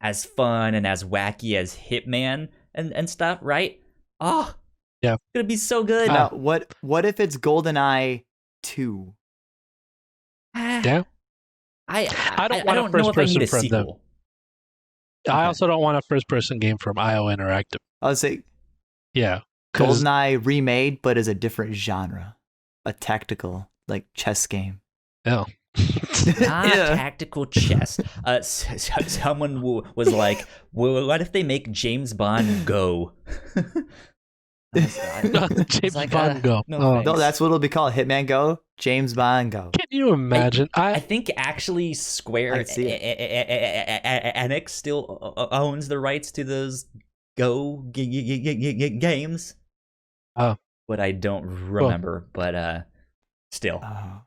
as fun and as wacky as Hitman and stuff, right? Oh, yeah, it's gonna be so good.
What if it's GoldenEye 2?
Yeah, I don't want a first person from them. I also don't want a first person game from IO Interactive.
I would say,
yeah,
GoldenEye remade, but as a different genre, a tactical chess game.
Oh.
Tactical chess. Someone was like, well, what if they make James Bond Go?
James Bond Go.
No, that's what it'll be called. Hitman Go, James Bond Go.
Can you imagine?
I think actually Square Enix still owns the rights to those Go games.
Oh.
But I don't remember. But still. Man,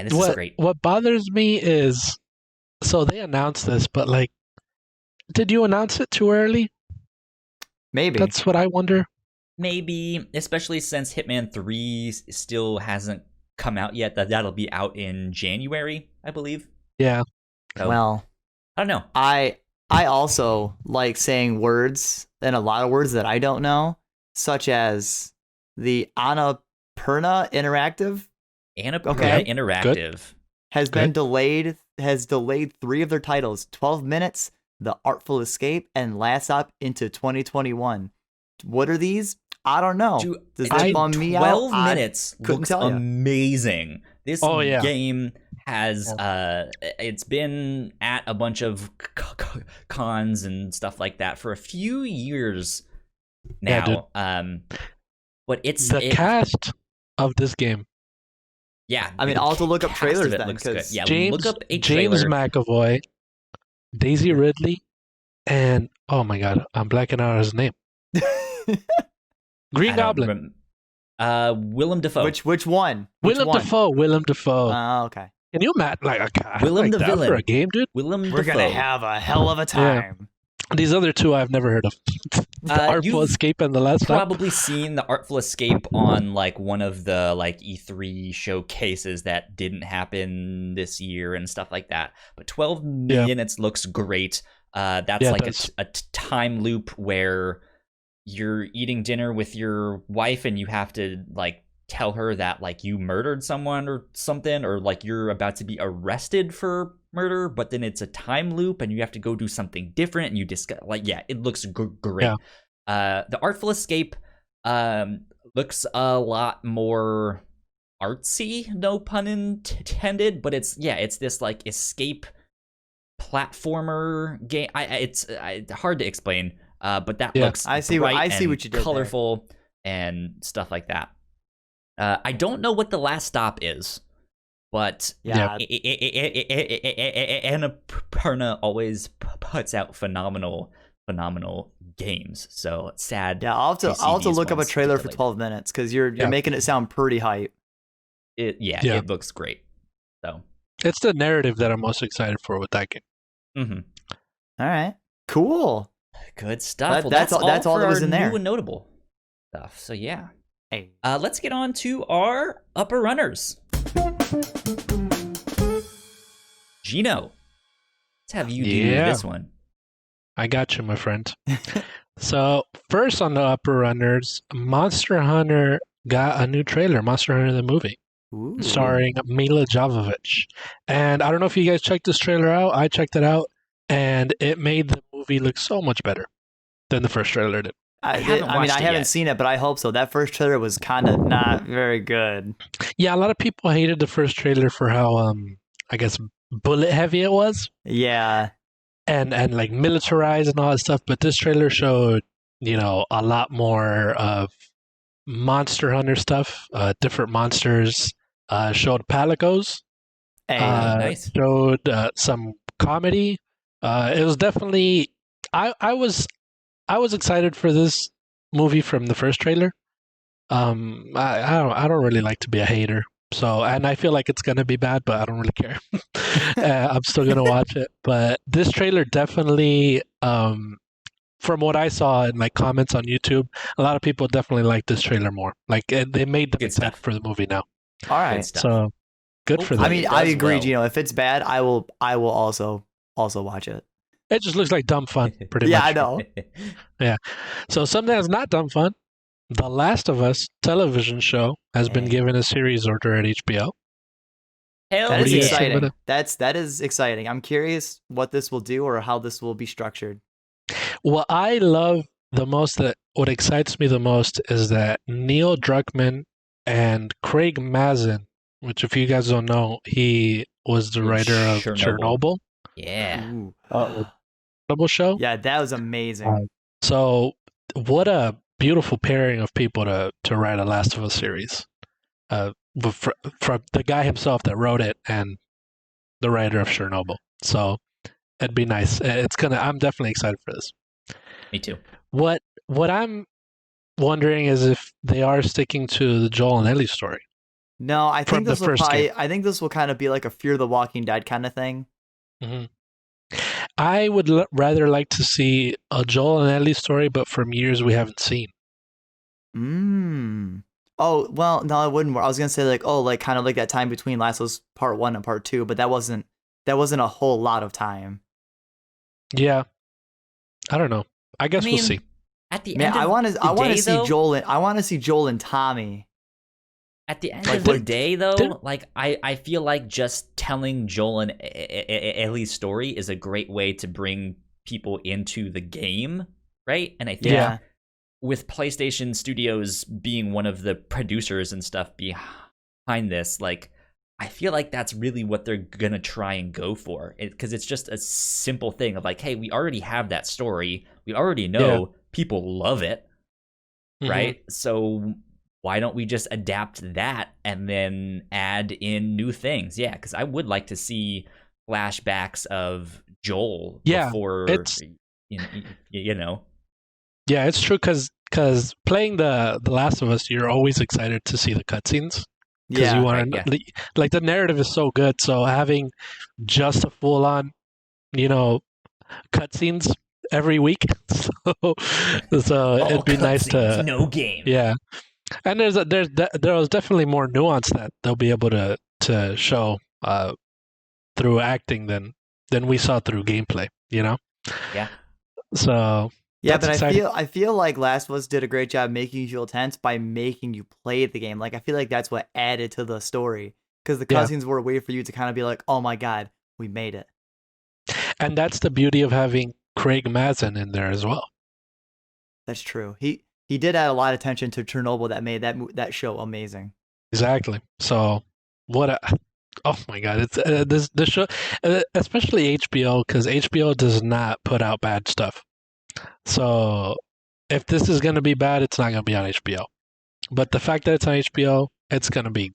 this is great.
What bothers me is, so they announced this, but did you announce it too early?
Maybe.
That's what I wonder.
Maybe, especially since Hitman 3 still hasn't come out yet. That'll be out in January, I believe.
Yeah.
So,
well,
I don't know.
I also like saying words, and a lot of words that I don't know, such as the Annapurna Interactive.
Annapurna Interactive
has delayed 3 of their titles, 12 Minutes, The Artful Escape, and Last Stop into 2021. What are these? I don't know. Does that bum me out?
12 Minutes looks amazing. This game has it's been at a bunch of cons and stuff like that for a few years now. But it's
the cast of this game.
Yeah,
I mean, I'll have to look up trailers then.
Because
James
look up a trailer.
James McAvoy, Daisy Ridley, and oh my god, I'm blacking out his name. Green Goblin.
Willem Dafoe.
Which one?
Willem Dafoe.
Oh, okay.
Can you imagine a guy
Willem the villain
for a game, dude?
We're gonna have a hell of a time.
Yeah. These other two I've never heard of. The Artful Escape and the Last Stop.
Probably seen the Artful Escape on one of the E3 showcases that didn't happen this year and stuff like that. But 12 minutes looks great. That's a time loop where you're eating dinner with your wife and you have to tell her that you murdered someone or something, or you're about to be arrested for murder, but then it's a time loop and you have to go do something different and you discuss it looks great. The Artful Escape looks a lot more artsy, no pun intended, but it's this escape platformer game. It's hard to explain. but that looks
I see
bright
what you did
colorful and stuff like that. I don't know what the last stop is, but Annapurna always puts out phenomenal games. So sad.
Yeah, I'll have to look up a trailer for 12 minutes because you're making it sound pretty hype.
It looks great. So
it's the narrative that I'm most excited for with that game.
Mm-hmm.
All right, cool,
good stuff.
That's all that was in there.
New and notable stuff. So yeah.
Hey.
Let's get on to our upper runners. Gino, let's have you do this one.
I got you, my friend. So first on the upper runners, Monster Hunter got a new trailer, Monster Hunter the movie.
Ooh.
Starring Mila Jovovich. And I don't know if you guys checked this trailer out. I checked it out, and it made the movie look so much better than the first trailer did.
I haven't seen it, but I hope so. That first trailer was kind of not very good.
Yeah, a lot of people hated the first trailer for how, I guess, bullet heavy it was.
Yeah.
And like militarized and all that stuff. But this trailer showed, a lot more of Monster Hunter stuff, different monsters. Showed Palicos.
Nice.
Showed some comedy. It was definitely. I was excited for this movie from the first trailer. I don't really like to be a hater. So, and I feel like it's gonna be bad, but I don't really care. I'm still gonna watch it. But this trailer definitely, from what I saw in like comments on YouTube, a lot of people definitely like this trailer more. Like they made them excited for the movie now.
All right,
so good for them.
I mean, I agree, Gino. If it's bad, I will also watch it.
It just looks like dumb fun, pretty much.
Yeah, I know.
Yeah. So something that's not dumb fun. The Last of Us television show has been given a series order at HBO.
That is exciting. That is exciting. I'm curious what this will do or how this will be structured.
What I love the most, what excites me the most, is that Neil Druckmann and Craig Mazin, which if you guys don't know, he was the writer of Chernobyl.
Yeah.
Chernobyl show.
Yeah, that was amazing.
So what a beautiful pairing of people to write a Last of Us series. From the guy himself that wrote it and the writer of Chernobyl. So it'd be nice. I'm definitely excited for this.
Me too.
What I'm wondering is if they are sticking to the Joel and Ellie story.
No, I think this will kind of be like a Fear the Walking Dead kind of thing.
Mm-hmm. I would rather like to see a Joel and Ellie story, but from years we haven't seen.
Oh, well, no, it wouldn't work. I was going to say kind of like that time between Last of Us Part 1 and Part 2, but that wasn't a whole lot of time.
Yeah. I don't know. I guess we'll see.
At the end
I want to see Joel and Tommy.
At the end of the day, though, I feel like just telling Joel and Ellie's story is a great way to bring people into the game, right? And I think with PlayStation Studios being one of the producers and stuff behind this, I feel like that's really what they're gonna try and go for, because it's just a simple thing of hey, we already have that story, we already know people love it, right? So why don't we just adapt that and then add in new things? Yeah, because I would like to see flashbacks of Joel before, you know.
Yeah, it's true, because playing the Last of Us, you're always excited to see the cutscenes. Because you want to, the narrative is so good. So having just a full-on, cutscenes every week, so it'd be nice to
no game.
Yeah. And there was definitely more nuance that they'll be able to show through acting than we saw through gameplay,
Yeah.
So
yeah, but exciting. I feel like Last of Us did a great job making you feel tense by making you play the game. I feel like that's what added to the story, because the cutscenes were a way for you to kind of be like, oh my god, we made it.
And that's the beauty of having Craig Mazin in there as well.
That's true. He did add a lot of attention to Chernobyl that made that show amazing.
Exactly. So oh my god, it's this show, especially HBO, because HBO does not put out bad stuff. So if this is going to be bad, it's not going to be on HBO. But the fact that it's on HBO, it's going to be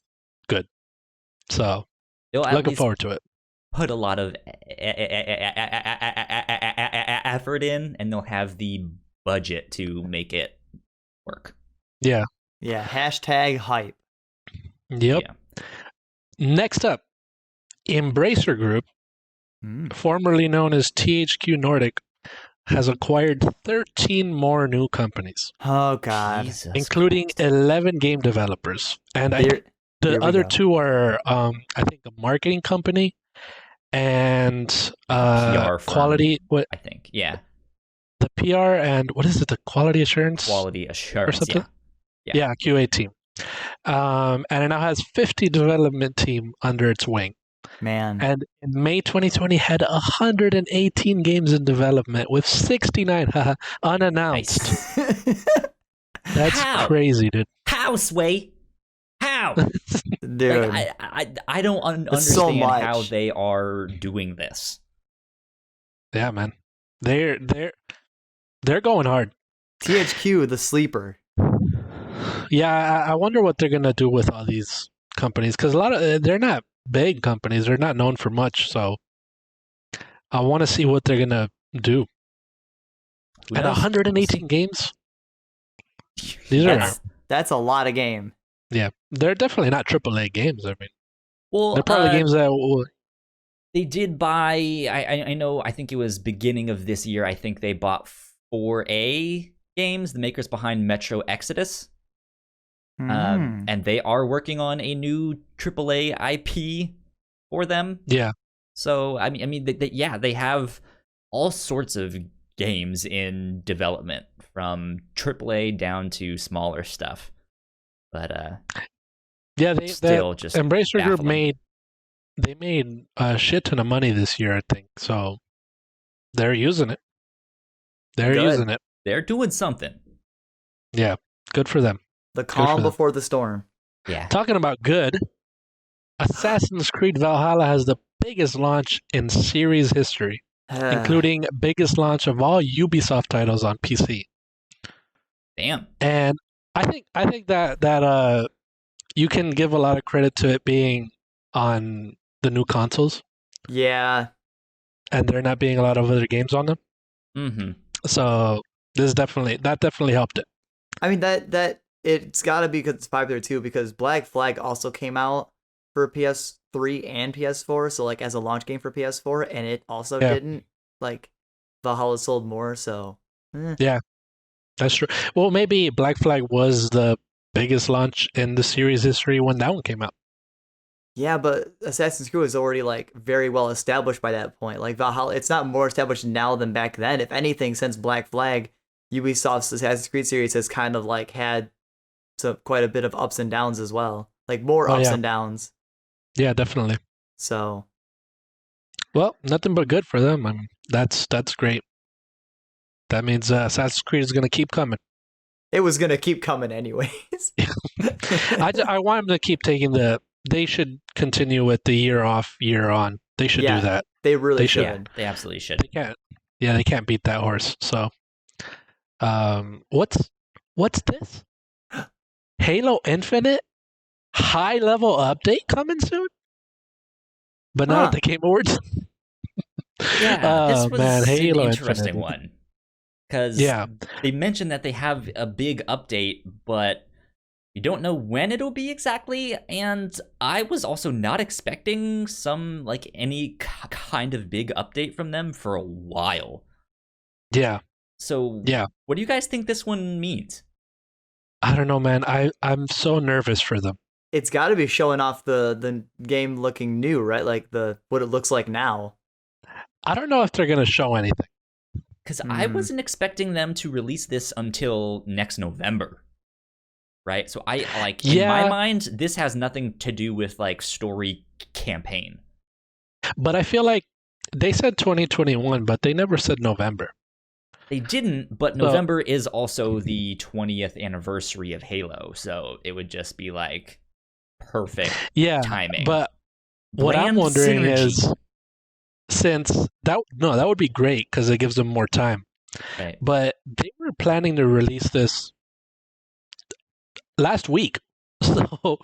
good. So looking forward to it.
Put a lot of effort in, and they'll have the budget to make it work.
Yeah. Hashtag hype.
Yep. Yeah. Next up, Embracer Group, formerly known as THQ Nordic, has acquired 13 more new companies.
Oh, God.
Jesus
including
Christ.
11 game developers. And the other two are, I think, a marketing company and
PR firm,
quality. What
I think, yeah.
The PR and what is it? The quality assurance?
Quality assurance,
or something?
Yeah,
QA team. And it now has 50 development team under its wing.
Man.
And in May 2020 had 118 games in development with 69 unannounced.
Nice.
That's crazy, dude.
How, Sway? How?
Dude.
Like, I don't understand how they are doing this.
Yeah, man. They're going hard.
THQ, the sleeper.
Yeah, I wonder what they're gonna do with all these companies, because a lot of they're not big companies. They're not known for much, so I want to see what they're gonna do. And 118 games.
That's a lot of game.
Yeah, they're definitely not AAA games. I mean,
well,
they're probably games that
they did buy. I know. I think it was beginning of this year. I think they bought 4A Games, the makers behind Metro Exodus. And they are working on a new AAA IP for them.
Yeah.
So I mean, they have all sorts of games in development, from AAA down to smaller stuff. But
yeah, they
still just
Embracer
baffling.
Group made a shit ton of money this year, I think. So they're using it.
They're doing something.
Yeah, good for them.
The calm before the storm.
Yeah.
Talking about good, Assassin's Creed Valhalla has the biggest launch in series history, including biggest launch of all Ubisoft titles on PC.
Damn.
And I think that you can give a lot of credit to it being on the new consoles.
Yeah.
And there not being a lot of other games on them.
Mm-hmm.
So that definitely helped it.
I mean that it's got to be because it's popular too, because Black Flag also came out for PS3 and PS4, so like as a launch game for PS4, and it also didn't. Like Valhalla sold more, so
yeah, that's true. Well, maybe Black Flag was the biggest launch in the series history when that one came out.
Yeah, but Assassin's Creed was already like very well established by that point. Like Valhalla, it's not more established now than back then. If anything, since Black Flag, Ubisoft's Assassin's Creed series has kind of like had quite a bit of ups and downs as well. Like more ups and downs.
Yeah, definitely.
So,
well, nothing but good for them. I mean, that's great. That means Assassin's Creed is going to keep coming.
It was going to keep coming anyways.
I want them to keep taking they should continue with the year off, year on. They should do that.
They really should.
Yeah, they absolutely should.
They can't beat that horse. So, what's this? Halo Infinite high level update coming soon, but not at the Game Awards.
Yeah, this was
man, Halo
an interesting
Infinite.
one, because they mentioned that they have a big update, but you don't know when it'll be exactly. And I was also not expecting any kind of big update from them for a while.
Yeah.
So what do you guys think this one means?
I don't know, man. I'm so nervous for them.
It's got to be showing off the game looking new, right? Like what it looks like now.
I don't know if they're going to show anything.
Because I wasn't expecting them to release this until next November. Right? So in my mind, this has nothing to do with like story campaign.
But I feel like they said 2021, but they never said November.
They didn't, but November is also the 20th anniversary of Halo, so it would just be like perfect timing.
But what I'm wondering is, since that would be great because it gives them more time.
Right.
But they were planning to release this last week. So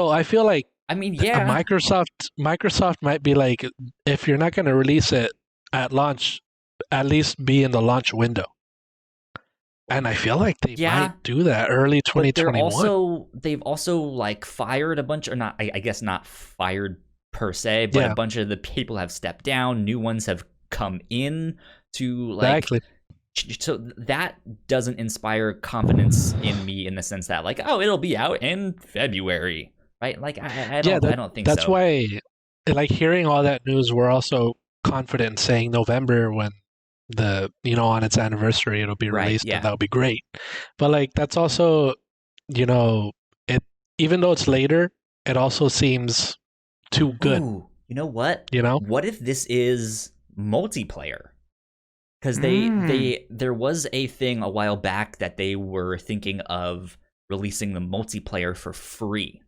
I feel like Microsoft might be like, if you're not going to release it at launch, at least be in the launch window. And I feel like they might do that early 2021.
But they've also like fired a bunch, or not, I guess not fired per se, but a bunch of the people have stepped down. New ones have come in to like. Exactly. So that doesn't inspire confidence in me in the sense that like, oh, it'll be out in February, right? Like I don't think
that's
so.
Why, like hearing all that news, we're also confident in saying November when on its anniversary it'll be released, and that'll be great. But like that's also, it, even though it's later, it also seems too good.
Ooh, you know what? What if this is multiplayer? Because there was a thing a while back that they were thinking of releasing the multiplayer for free.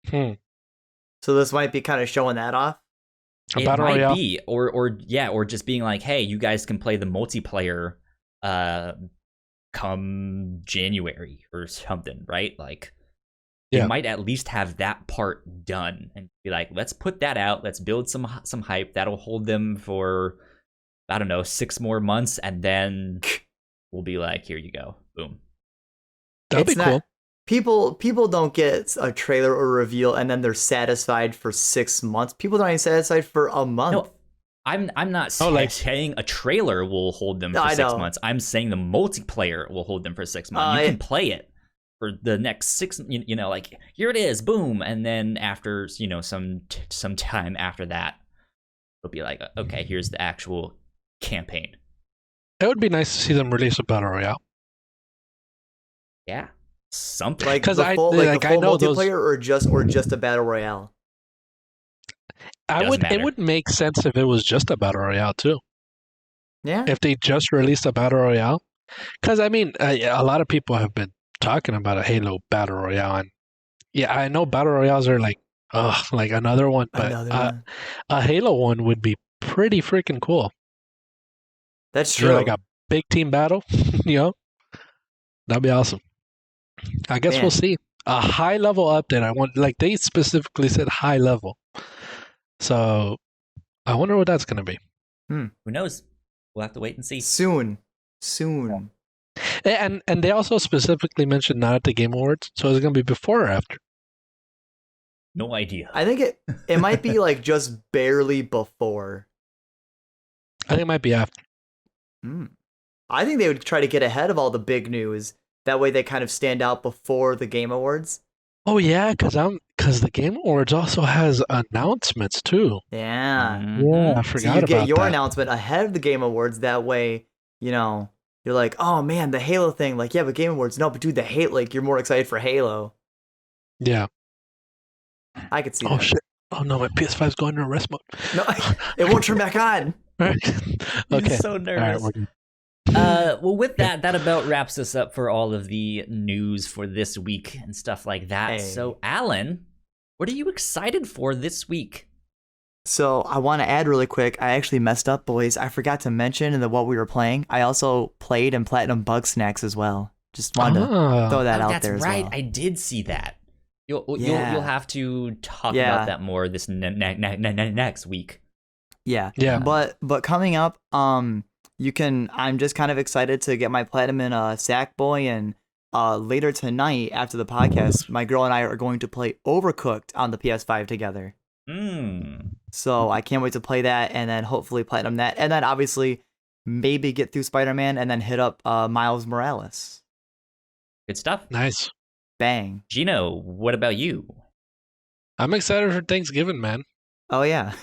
So this might be kind of showing that off.
It might be, or just being like, hey, you guys can play the multiplayer, come January or something, right? Like, they might at least have that part done and be like, let's put that out, let's build some hype that'll hold them for, I don't know, 6 more months, and then we'll be like, here you go, boom.
That'd be cool.
People don't get a trailer or reveal and then they're satisfied for 6 months. People don't even satisfied for a month.
No, I'm not saying a trailer will hold them for 6 months. I'm saying the multiplayer will hold them for 6 months. You can play it for the next 6, like here it is, boom, and then after some time after that, it'll be like, okay, here's the actual campaign.
It would be nice to see them release a battle royale.
Yeah, something
like the full multiplayer or just a battle royale.
It would make sense if it was just a battle royale too.
Yeah,
if they just released a battle royale, because I mean, a lot of people have been talking about a Halo battle royale, and I know battle royales are like another one, but a Halo one would be pretty freaking cool.
That's true.
Like a big team battle, that'd be awesome. I guess we'll see. A high level update. I want, like they specifically said, high level. So I wonder what that's going to be.
Who knows? We'll have to wait and see.
Soon.
And they also specifically mentioned not at the Game Awards, so is it going to be before or after?
No idea.
I think it might be like just barely before.
I think it might be after.
I think they would try to get ahead of all the big news. That way they kind of stand out before the Game Awards.
Oh yeah, because the Game Awards also has announcements too.
Yeah.
I forgot about that. So
you get your announcement ahead of the Game Awards. That way, you're like, oh man, the Halo thing. Like, yeah, but Game Awards, no, but dude, the Halo, like, you're more excited for Halo.
Yeah.
I could see that.
Oh shit! Oh no, my PS5's going to rest mode.
No, it won't turn back on.
Okay.
I'm so nervous. All right, well, with that about wraps us up for all of the news for this week and stuff like that. Hey. So, Alan, what are you excited for this week?
So, I want to add really quick. I actually messed up, boys. I forgot to mention in what we were playing. I also played in Platinum Bug Snacks as well. Just wanted to throw that out there as well. That's right.
I did see that. You'll have to talk about that more this next week.
Yeah. But coming up, I'm just kind of excited to get my platinum in Sackboy, and later tonight after the podcast, my girl and I are going to play Overcooked on the PS5 together. So I can't wait to play that, and then hopefully platinum that, and then obviously maybe get through Spider-Man, and then hit up Miles Morales.
Good stuff.
Nice.
Bang.
Gino, what about you?
I'm excited for Thanksgiving, man.
Oh yeah.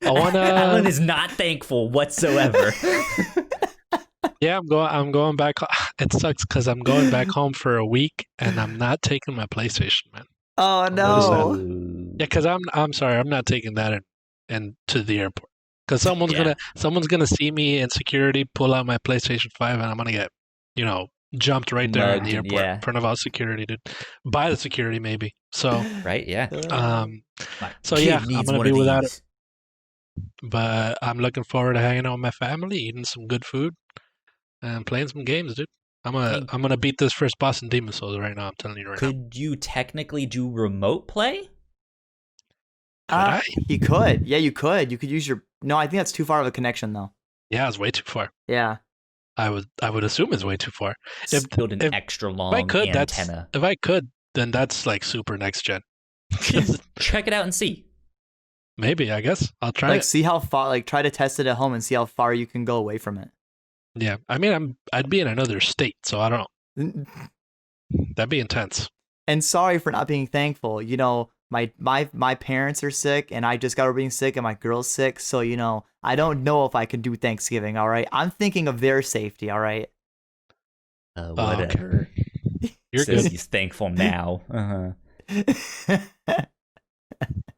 Alan is not thankful whatsoever.
Yeah, I'm going back. It sucks because I'm going back home for a week, and I'm not taking my PlayStation, man.
Oh no!
Yeah, because I'm sorry, I'm not taking that in to the airport, because someone's gonna see me in security, pull out my PlayStation 5, and I'm gonna get jumped right there in the airport in front of all security, dude. By the security, maybe. So
right, yeah.
So yeah, I'm gonna be without it. But I'm looking forward to hanging out with my family, eating some good food, and playing some games, dude. I'm gonna beat this first boss in Demon Souls right now. I'm telling you right now.
Could you technically do remote play?
Could I?
You could. Yeah, you could. You could use your. No, I think that's too far of a connection, though.
Yeah, it's way too far.
Yeah.
I would assume it's way too far.
Build an extra long antenna.
If I could, then that's like super next gen.
Check it out and see.
Maybe, I guess. I'll try
like,
it.
see how far, like, try to test it at home and see how far you can go away from it.
Yeah. I mean, I'd be in another state, so I don't know. That'd be intense.
And sorry for not being thankful. You know, my parents are sick, and I just got over being sick, and my girl's sick. So, you know, I don't know if I can do Thanksgiving, all right? I'm thinking of their safety, all right?
Whatever.
You're
Says
good.
He's thankful now.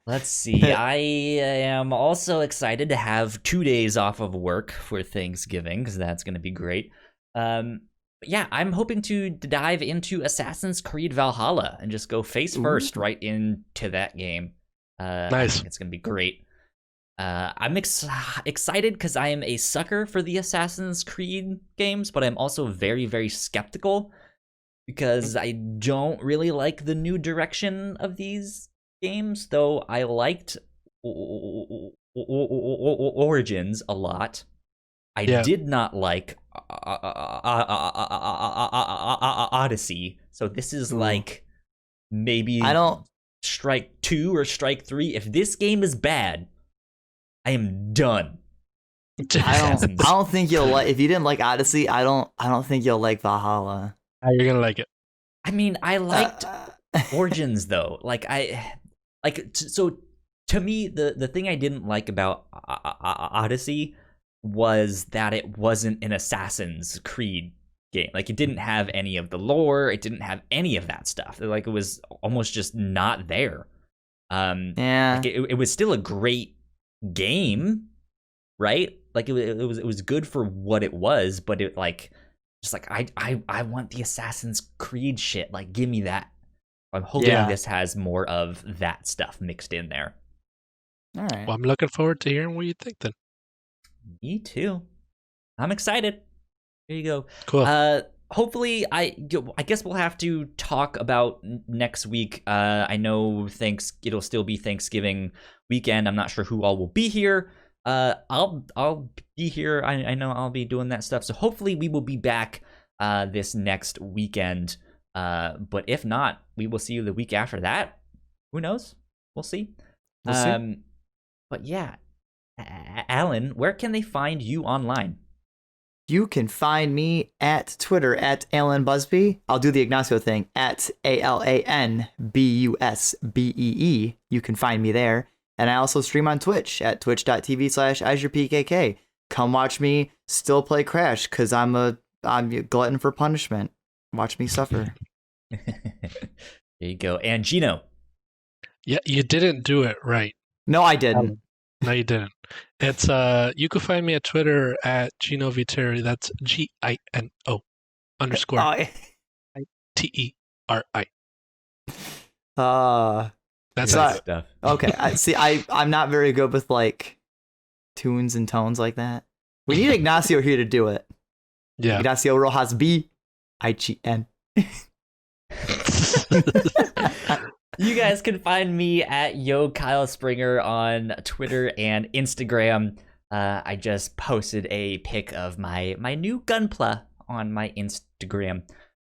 Let's see. I am also excited to have 2 days off of work for Thanksgiving, because that's going to be great. Yeah, I'm hoping to dive into Assassin's Creed Valhalla and just go face first right into that game.
Nice.
I think it's going to be great. I'm excited because I am a sucker for the Assassin's Creed games, but I'm also very, very skeptical because I don't really like the new direction of these games, though I liked Origins a lot. I did not like Odyssey, so this is like maybe strike 2 or strike 3. If this game is bad, I am done.
I don't think you'll like. If you didn't like Odyssey, I don't think you'll like Valhalla.
How you're gonna like it?
I mean, I liked Origins though. So to me, the thing I didn't like about Odyssey was that it wasn't an Assassin's Creed game. Like, it didn't have any of the lore. It didn't have any of that stuff. Like, it was almost just not there.
Yeah.
Like it was still a great game, right? Like, it was good for what it was, but it like just like I want the Assassin's Creed shit. Like, give me that. I'm hoping this has more of that stuff mixed in there.
All right.
Well, I'm looking forward to hearing what you think then.
Me too. I'm excited. There you go.
Cool.
Hopefully, I guess we'll have to talk about next week. I know it'll still be Thanksgiving weekend. I'm not sure who all will be here. I'll be here. I know I'll be doing that stuff. So hopefully we will be back this next weekend. But if not, we will see you the week after that. Who knows? We'll see. But yeah, Alan, where can they find you online?
You can find me at Twitter at Alan Busby. I'll do the Ignacio thing at ALANBUSBEE. You can find me there. And I also stream on Twitch at twitch.tv/AzurePKK. Come watch me still play Crash because I'm a glutton for punishment. Watch me suffer.
There you go. And Gino.
Yeah, you didn't do it right.
No, I didn't.
No, you didn't. It's you can find me at Twitter at Gino Viteri. That's GINO _ TERI. That's
stuff.
Okay, I'm not very good with like tunes and tones like that. We need Ignacio here to do it.
Yeah.
Ignacio Rojas BIGN.
You guys can find me at Yo Kyle Springer on Twitter and Instagram. I just posted a pic of my new Gunpla on my Instagram,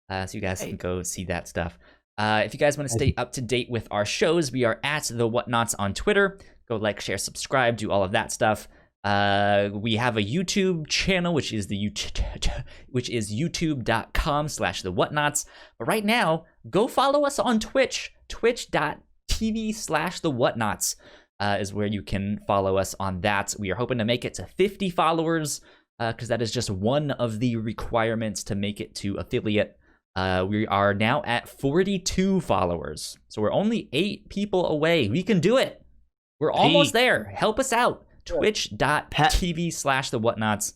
so you guys can go see that stuff. If you guys want to stay up to date with our shows, we are at the Whatnauts on Twitter. Go like, share, subscribe, do all of that stuff. We have a YouTube channel, which is youtube.com/thewhatnauts. But right now, go follow us on Twitch. Twitch.tv/thewhatnauts is where you can follow us on that. We are hoping to make it to 50 followers because that is just one of the requirements to make it to affiliate. We are now at 42 followers. So we're only 8 people away. We can do it. We're almost there. Help us out. Twitch.tv/thewhatnauts.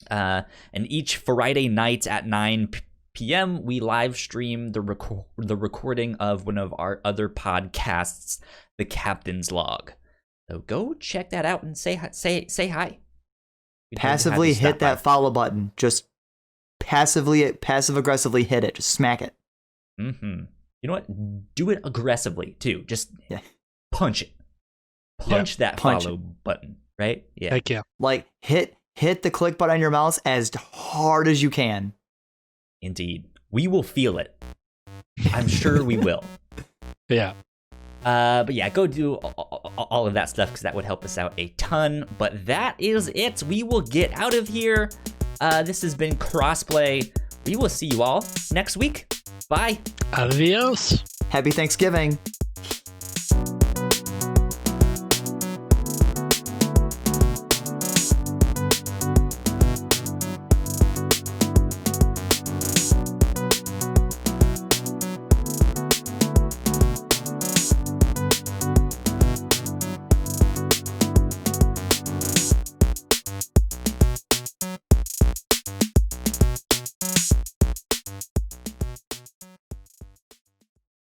And each Friday night at 9 p.m. we live stream the recording of one of our other podcasts, The Captain's Log. So go check that out and say hi.
Passively hit that follow button. Just passive aggressively hit it. Just smack it.
Mm-hmm. You know what? Do it aggressively too. Just punch it. Punch that follow button. Right? Yeah.
Heck yeah.
Like hit the click button on your mouse as hard as you can.
Indeed. We will feel it. I'm sure we will.
Yeah.
But yeah, go do all of that stuff because that would help us out a ton. But that is it. We will get out of here. This has been Crossplay. We will see you all next week. Bye.
Adios.
Happy Thanksgiving.